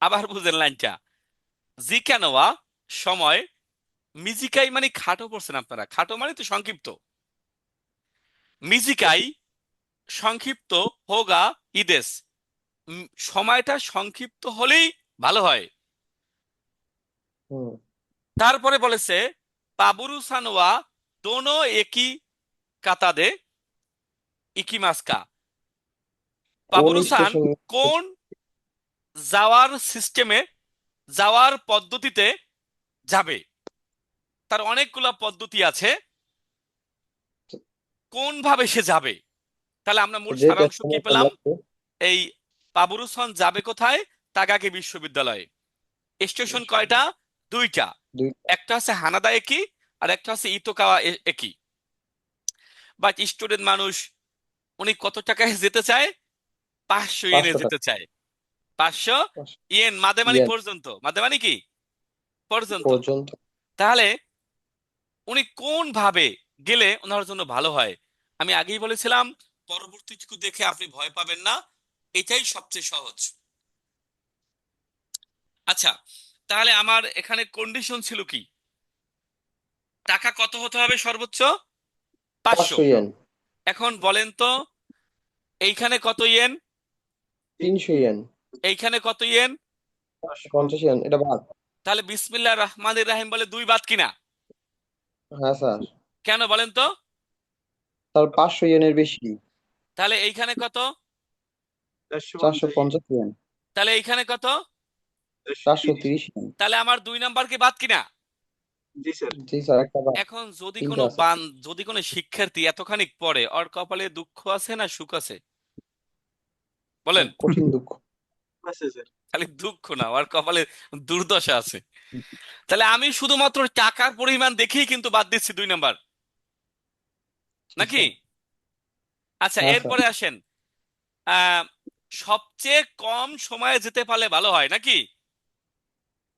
আবার বুঝেন লাইনটা, জিকানোয়া সময়, মিজিকাই মানে খাটো পড়ছেন আপনারা, খাটো মানে তো সংক্ষিপ্ত, মিজিকাই সংক্ষিপ্ত, হোগা ইদেস সময়টা সংক্ষিপ্ত হলেই ভালো হয়। হুম। তারপরে বলেছে পাবুরু সানোয়া দোনো একই কাতাদে ইকিমাস্কা, কোন পাবুরুসান স্টেশন? কোন যাওয়ার সিস্টেমে, যাওয়ার পদ্ধতিতে যাবে? তার অনেকগুলা পদ্ধতি আছে, কোন ভাবে সে যাবে? তাহলে আমরা মূল যে সারাংশ কি স্টেশনে পেলাম? যাচ্ছে এই পাবুরুসান যাবে কোথায়? তাকাকি বিশ্ববিদ্যালয়ে। স্টেশন কয়টা? দুইটা, দুইটা। একটা হচ্ছে হানাদা একি আর একটা হচ্ছে ইতোকাওয়া একি। বাট স্টুডেন্ট মানুষ, উনি কত টাকায় যেতে চায়? 500 ইয়েনে 500 যেতে টাকা। চায়। 500 500 ইয়েন, মাদে মানে ইয়েন পর্যন্ত, মাদে মানে কি? পর্যন্ত। পর্যন্ত। তাহলে উনি কোন ভাবে গেলে ওনার জন্য ভালো হয়? আমি আগেই বলেছিলাম, পরবর্তীটুকু দেখে আপনি ভয় পাবেন না, এটাই সবচেয়ে সহজ। আচ্ছা, তাহলে আমার এখানে কন্ডিশন ছিল কি? টাকা কত হতে হবে সর্বোচ্চ? 500। 500 ইয়েন। এখন বলেন তো এইখানে কত ইয়েন, 300 ইয়েন। এইখানে কত ইয়েন? 50 ইয়েন। এটা বাদ। তাহলে বিসমিল্লাহ রহমানির রাহিম বলে 2 বাদ কিনা? হ্যাঁ স্যার। কেন বলেন তো? স্যার 500 ইয়েনের বেশি। তাহলে এইখানে কত? 450 ইয়েন। তাহলে এইখানে কত? 430 ইয়েন। তাহলে আমার 2 নাম্বার কি বাদ কিনা? জি স্যার। জি স্যার, একটা বাদ। এখন যদি 3টা কোনো আছে। যদি কোনো শিক্ষার্থী এতখানি পড়ে, ওর কপালে দুঃখ আছে না সুখ আছে? বলেন। কঠিন দুঃখ। আছে স্যার। খালি দুঃখ না, ওর কপালে দুর্দশা আছে। তাহলে আমি শুধুমাত্র টাকার পরিমাণ দেখেই কিন্তু বাদ দিচ্ছি 2 নাম্বার, জি নাকি? স্যার। আচ্ছা, হ্যাঁ স্যার। এরপরে আসেন, আহ সবচেয়ে কম সময়ে যেতে পারলে ভালো হয়, নাকি?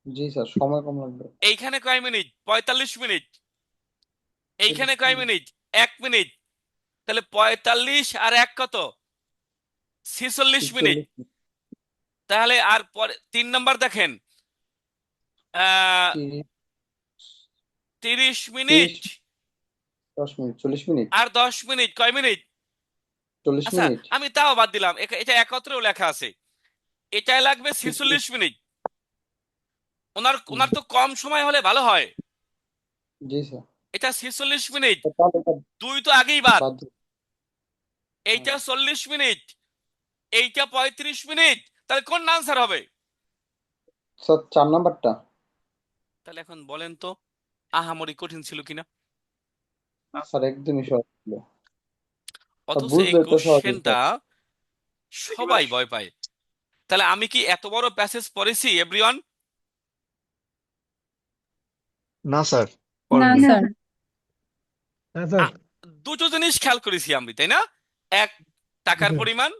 জি স্যার, সময় কম লাগবে। এইখানে কয় মিনিট? 45 মিনিট। এইখানে কয় মিনিট? 1 মিনিট। তাহলে 45 আর 1 কত? 46 মিনিট। 46 তাহলে আর পরে 3 নাম্বার দেখেন, আহ 30 মিনিট 10 মিনিট, 40 মিনিট, আর 10 মিনিট, কয় মিনিট? 40 আচ্ছা, মিনিট। আমি তাও বাদ দিলাম, এটা একত্রেও লেখা আছে। এটাই লাগবে 46 মিনিট। ওনার ওনার তো কম সময় হলে ভালো হয়। জি স্যার। এটা 46 মিনিট, তাহলে এটা 2 তো আগেই বাদ। বাদ দিন। এইটা 40 মিনিট, এইটা 35 মিনিট। তাহলে কোন আনসার হবে? স্যার 4 নাম্বারটা। তাহলে এখন বলেন তো আহামরি কঠিন ছিল কিনা? স্যার একদমই সহজ ছিল। অথচ এই বুঝলে তো সহজ কোশ্চেনটা সবাই ভয় পায়। তাহলে আমি কি এত বড় প্যাসেজ পড়েছি এভরিওয়ান? না স্যার, না স্যার। হ্যাঁ স্যার। দুটো জিনিস খেয়াল করেছি আমি, তাই না? এক, টাকার স্যার। পরিমাণ,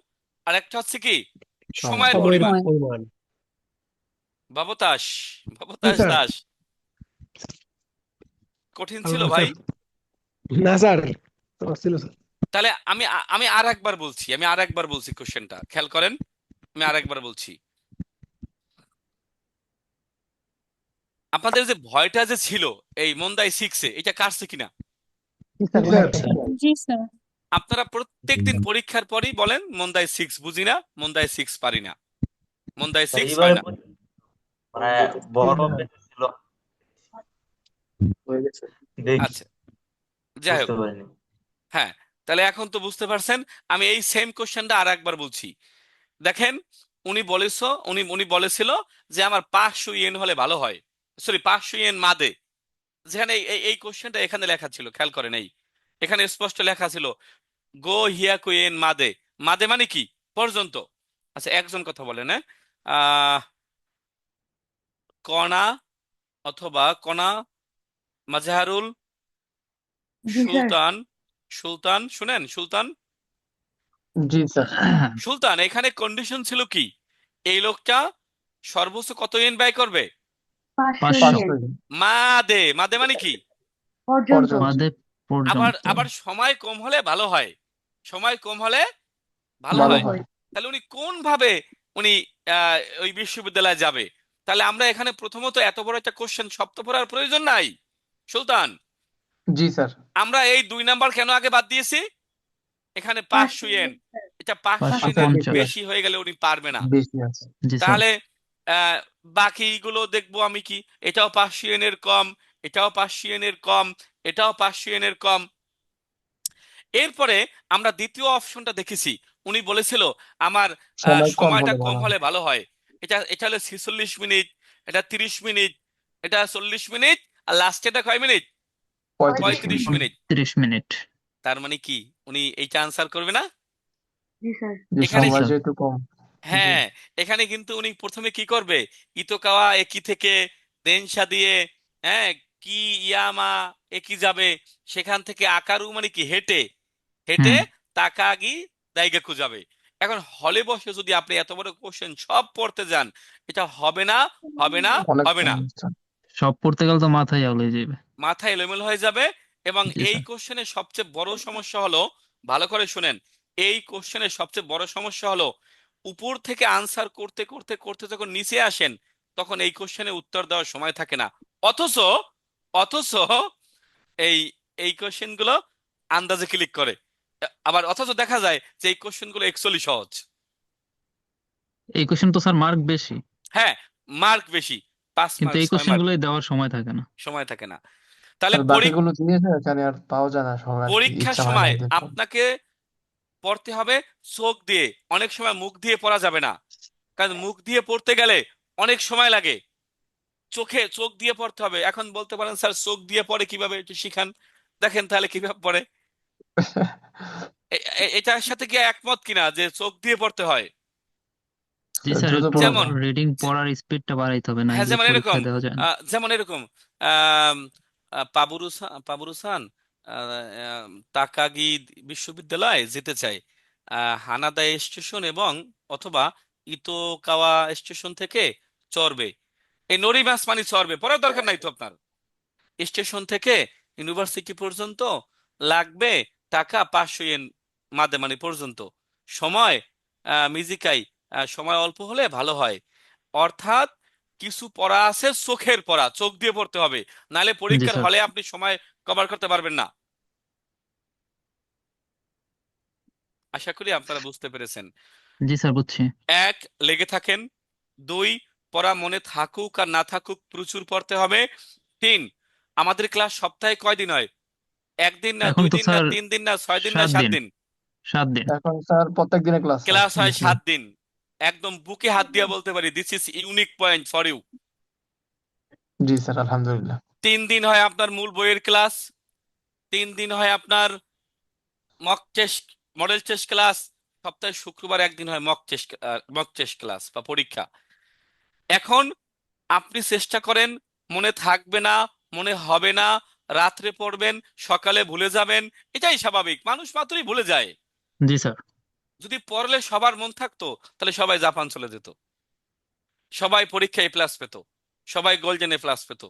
আর একটা হচ্ছে কি, সময়। সময়ের সময়ের পরিমাণ। পরিমাণ। ভবতাস, জি ভবতাস স্যার। দাস, কঠিন ছিল আল্লাহ ভাই। স্যার। না স্যার, সহজ ছিল স্যার। তাহলে আমি আর একবার বলছি, কোশ্চেনটা খেয়াল করেন। আমি আর একবার বলছি, আপনাদের যে ভয়টা যে ছিল এই মন্দাই 6-এ, এটা কাটছে কিনা? জি স্যার, জি স্যার। অনেকটা। জি স্যার। আপনারা প্রত্যেকদিন পরীক্ষার পরই বলেন মন্দাই 6 বুঝি না, মন্দাই 6 পারি না, মন্দাই 6 হয় না। মানে বড় বেশি ছিল, হয়ে গেছে। দেখি আচ্ছা, যাই হোক, বুঝতে পারিনি। হ্যাঁ, তাহলে এখন তো বুঝতে পারছেন। আমি এই সেম কোশ্চেনটা আর একবার বলছি। দেখেন, উনি বলেছিল যে আমার 500 ইয়েন হলে ভালো হয়, সরি 500 ইয়েন মাদে। যেখানে এই কোশ্চেনটা এখানে লেখা ছিল, খেয়াল করেন, এখানে স্পষ্ট লেখা ছিল গো হিয়া কুয়েন মাদে। মাদে মানে কি? পর্যন্ত। আচ্ছা, একজন কথা বলেন, হ্যাঁ, আহ কণা অথবা কণা মাজহারুল জি স্যার। সুলতান, সুলতান শুনেন, সুলতান, জি স্যার। সুলতান, এখানে কন্ডিশন ছিল কি, এই লোকটা সর্বোচ্চ কত ইয়েন ব্যয় করবে? 500 মাদে। মাদে মানে কি? পর্যন্ত। আবার সময় কম হলে ভালো হয়, সময় কম হলে ভালো ভালো হয়। হয়। তাহলে উনি কোন ভাবে উনি ওই বিশ্ববিদ্যালয়ে যাবে? তাহলে আমরা এখানে প্রথমত এত বড় একটা কোশ্চেন সপ্ত পড়ার প্রয়োজন নাই। সুলতান, জি স্যার। আমরা এই 2 নাম্বার কেন আগে বাদ দিয়েছি? এখানে 500 ইয়েন, এটা 500 ইয়েনের 550 বেশি হয়ে গেলে উনি পারবে না। বেশি আছে। তাহলে বাকিগুলো দেখবো আমি কি, এটাও 500 ইয়েনের কম, এটাও 500 ইয়েনের কম, এটাও 500 ইয়েনের কম। এরপরে আমরা দ্বিতীয় অপশনটা দেখেছি, উনি বলেছিল আমার সময়টা কম হলে ভালো হয়। এটা হলো 46 মিনিট, এটা 30 মিনিট, এটা 40 মিনিট, আর লাস্টে এটা কয় মিনিট? 35 মিনিট। 30 মিনিট। তার মানে কি উনি এইটা আনসার করবে না? জি স্যার। এখানে সময় যেহেতু কম। হ্যাঁ, এখানে কিন্তু উনি প্রথমে কি করবে, ইতোকাওয়া একি থেকে দেনসা দিয়ে, হ্যাঁ, কি ইয়ামা একি যাবে, সেখান থেকে আকারু মানে কি হেঁটে হেঁটে তাকাগি দাইগাকু যাবে। এখন হলে বসে যদি আপনি এত বড় কোশ্চেন সব পড়তে যান, এটা হবে না, হবে না, হবে না। সব পড়তে গেলে তো মাথায় আউলে যাবে। মাথা এলোমেলো হয়ে যাবে। এবং জি এই স্যার। কোশ্চেনের সবচেয়ে বড় সমস্যা হলো, ভালো করে শুনেন, এই কোশ্চেনের সবচেয়ে বড় সমস্যা হলো উপর থেকে আনসার করতে করতে করতে যখন নিচে আসেন, তখন এই কোশ্চেনের উত্তর দেওয়ার সময় থাকে না। অথচ অথচ এই এই কোশ্চেন গুলো আন্দাজে ক্লিক করে, আবার অথচ দেখা যায় যে এই কোশ্চেন গুলো অ্যাকচুয়ালি সহজ। এই কোশ্চেন তো স্যার মার্ক বেশি, হ্যাঁ, মার্ক বেশি, 5 কিন্তু মার্ক এই 6 কোশ্চেন মার্ক গুলোই দেওয়ার সময় থাকে না। সময় থাকে না। তাহলে স্যার বাকিগুলো দিয়েছে এখানে আর পাওয়া যায় না সময়, আর কি পরীক্ষার ইচ্ছা হয় না সময় দেখতে। আপনাকে পড়তে হবে চোখ দিয়ে, অনেক সময় মুখ দিয়ে পড়া যাবে না, কারণ মুখ দিয়ে পড়তে গেলে অনেক সময় লাগে। চোখ দিয়ে পড়তে হবে। এখন বলতে পারেন স্যার চোখ দিয়ে পড়ে কিভাবে, একটু শিখান, দেখেন তাহলে কিভাবে পড়ে। এটার সাথে কি একমত কিনা যে চোখ দিয়ে পড়তে হয়? জি স্যার, দ্রুত একটু পড়া যেমন যায়। রিডিং পড়ার স্পিডটা বাড়াইতে হবে, হ্যাঁ, নাইলে যেমন এরকম পরীক্ষা দেওয়া যায় না। যেমন এরকম আম, পাবুরুসান তাকাগি বিশ্ববিদ্যালয় যেতে চায় হানাদা স্টেশন এবং অথবা ইতোকাওয়া স্টেশন থেকে চড়বে। এই নরিমাস মানে চড়বে, পড়ার দরকার নাই তো আপনার। স্টেশন থেকে ইউনিভার্সিটি পর্যন্ত লাগবে টাকা 500 ইয়েন মাদে মানে পর্যন্ত। সময় মিজিকাই, সময় অল্প হলে ভালো হয়। অর্থাৎ কিছু পড়া আছে চোখের পড়া, চোখ দিয়ে পড়তে হবে, নাহলে জি পরীক্ষার স্যার। হলে আপনি সময় কভার করতে পারবেন না। আশা করি আপনারা বুঝতে পেরেছেন। জি স্যার, বুঝছি। 1, লেগে থাকেন। 2, পড়া মনে থাকুক আর না থাকুক প্রচুর পড়তে হবে। 3, আমাদের ক্লাস সপ্তাহে কয় দিন হয়? 1 দিন না, এখন 2 তো দিন না, স্যার 3 দিন না, 6 দিন না, 7 7 দিন, দিন? 7 দিন। এখন স্যার প্রত্যেক দিনে ক্লাস স্যার ক্লাস হয় বেশি। 7 দিন। একদম বুকে হাত দিয়ে বলতে পারি, this is unique point for you. জি স্যার, আলহামদুলিল্লাহ। 3 দিন হয় আপনার মূল বইয়ের ক্লাস, 3 দিন হয় আপনার mock test, model test class, সপ্তাহে শুক্রবার 1 দিন হয় মক টেস্ট ক্লাস বা পরীক্ষা। এখন আপনি চেষ্টা করেন, মনে থাকবে না, মনে হবে না, রাত্রে পড়বেন, সকালে ভুলে যাবেন, এটাই স্বাভাবিক, মানুষ মাত্রই ভুলে যায়। জি স্যার। যদি পড়লে সবার মন থাকতো তাহলে সবাই জাপান চলে যেত, সবাই পরীক্ষায় প্লাস পেত, সবাই গোল্ডেনে প্লাস পেত,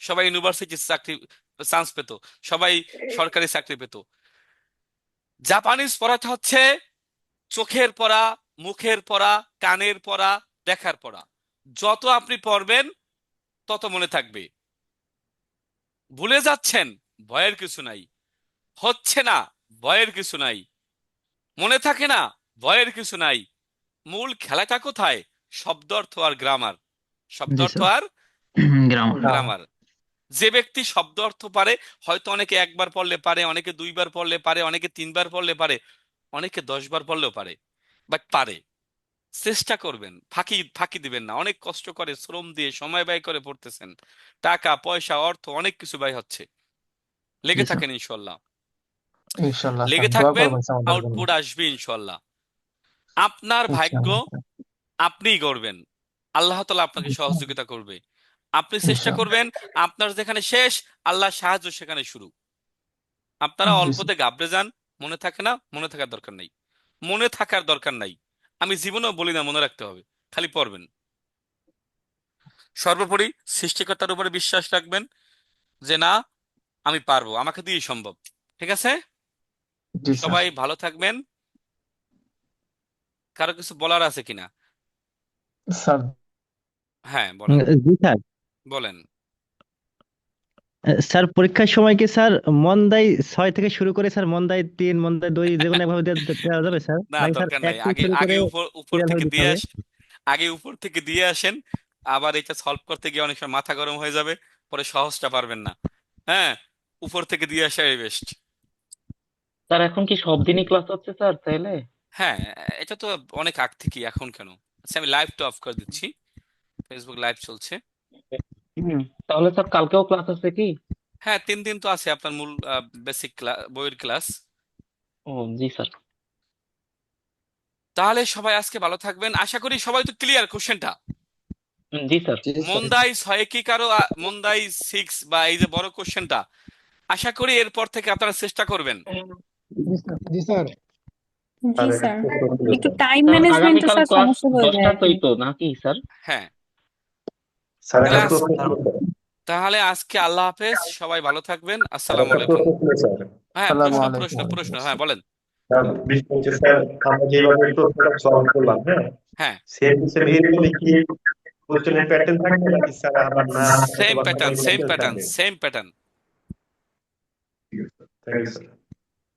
সবাই ইউনিভার্সিটি চাকরি চান্স পেত, সবাই সরকারি চাকরি পেত। জাপানিজ পড়াটা হচ্ছে চোখের পড়া, মুখের পড়া, কানের পড়া, দেখার পড়া। যত আপনি পড়বেন তত মনে থাকবে। ভুলে যাচ্ছেন, ভয়ের কিছু নাই। হচ্ছে না, ভয়ের কিছু নাই। মনে থাকে না, ভয়ের কিছু নাই। মূল খেলাটা কোথায়? শব্দ অর্থ আর গ্রামার, শব্দ জি অর্থ স্যার। আর গ্রামার। গ্রামার। যে ব্যক্তি শব্দ অর্থ পারে, হয়তো অনেকে 1 বার পড়লে পারে, অনেকে 2 বার পড়লে পারে, অনেকে 3 বার পড়লে পারে, অনেকে 10 বার পড়লেও পারে, বাট পারে। চেষ্টা করবেন, ফাঁকি ফাঁকি দিবেন না। অনেক কষ্ট করে, শ্রম দিয়ে, সময় ব্যয় করে পড়তেছেন, টাকা পয়সা অর্থ অনেক কিছু ব্যয় হচ্ছে। লেগে জি স্যার। থাকেন ইনশাল্লাহ, ইনশাল্লাহ স্যার, লেগে দোয়া থাকবেন, করবেন স্যার আমাদের জন্য। আউটপুট আসবে ইনশাল্লাহ। আপনার ভাগ্য ইনশাল্লাহ স্যার। আপনিই গড়বেন, আল্লাহ তাআলা আপনাকে ইনশাল্লাহ। সহযোগিতা করবে। আপনি চেষ্টা ইনশাল্লাহ। করবেন, আপনার যেখানে শেষ আল্লাহ সাহায্য সেখানে শুরু। আপনারা জি স্যার। অল্পতে ঘাবড়ে যান, মনে থাকে না, মনে থাকার দরকার নাই, মনে থাকার দরকার নাই। আমি জীবনেও বলি না মনে রাখতে হবে, খালি পড়বেন। সর্বোপরি সৃষ্টিকর্তার উপরে বিশ্বাস রাখবেন যে না, আমি পারবো, আমাকে দিয়ে সম্ভব। ঠিক আছে, জি স্যার। সবাই ভালো থাকবেন। কারো কিছু বলার আছে কিনা? স্যার হ্যাঁ বলেন, জি স্যার। বলেন। স্যার পরীক্ষার সময় কি স্যার মন্দাই 6 থেকে শুরু করে স্যার মন্দাই 3 মন্দাই 2 যে কোনো একভাবে দেওয়া যাবে স্যার, না, নাকি স্যার দরকার 1 নাই, থেকে আগে শুরু করে আগে উপর উপর সিরিয়াল থেকে ভাবে দিতে দিয়ে হবে? আগে উপর থেকে দিয়ে আসেন। আবার এটা সলভ করতে গিয়ে অনেক সময় মাথা গরম হয়ে যাবে, পরে সহজটা পারবেন না। হ্যাঁ, উপর থেকে দিয়ে আসাই বেস্ট। স্যার এখন কি সব দিনই ক্লাস হচ্ছে স্যার তাইলে? হ্যাঁ, এটা তো অনেক আগ থেকে, এখন কেন? আচ্ছা, আমি লাইভটা অফ করে দিচ্ছি, ফেসবুক লাইভ চলছে। তাহলে স্যার কালকেও ক্লাস আছে কি? হ্যাঁ, 3 দিন তো আছে আপনার মূল বেসিক বইয়ের ক্লাস। ও জি স্যার। তাহলে সবাই আজকে ভালো থাকবেন, আশা করি সবাই তো ক্লিয়ার কোশ্চেনটা। জি স্যার। জি স্যার। মন্দাই 6 কি কারো মন্দাই 6 বা এই যে বড় কোশ্চেনটা, আশা করি এরপর থেকে আপনারা চেষ্টা করবেন। জি স্যার। জি স্যার, একটু টাইম স্যার ম্যানেজমেন্টে আগামীকাল স্যার ক্লাস সমস্যা হয়ে যায় আর কি। 10টাতেই তো নাকি স্যার? হ্যাঁ, স্যার তাহলে একটা প্রশ্ন ছিল স্যার। তাহলে আজকে আল্লাহ হাফেজ, সবাই ভালো থাকবেন, আসসালামু একটা আলাইকুম। প্রশ্ন ছিল স্যার। হ্যাঁ, আসসালামু প্রশ্ন আলাইকুম। প্রশ্ন প্রশ্ন, হ্যাঁ বলেন। স্যার, বিষয় হচ্ছে স্যার, আমরা যেভাবে প্রশ্নটা সলভ করলাম, হ্যাঁ, হ্যাঁ, সেম সেম এরকমই কি কোশ্চেনের প্যাটার্ন থাকবে নাকি স্যার আবার না সেম অথবা প্যাটার্ন, কোনো সেম ডিফারেন্স প্যাটার্ন, থাকবে? Same pattern. Thank you sir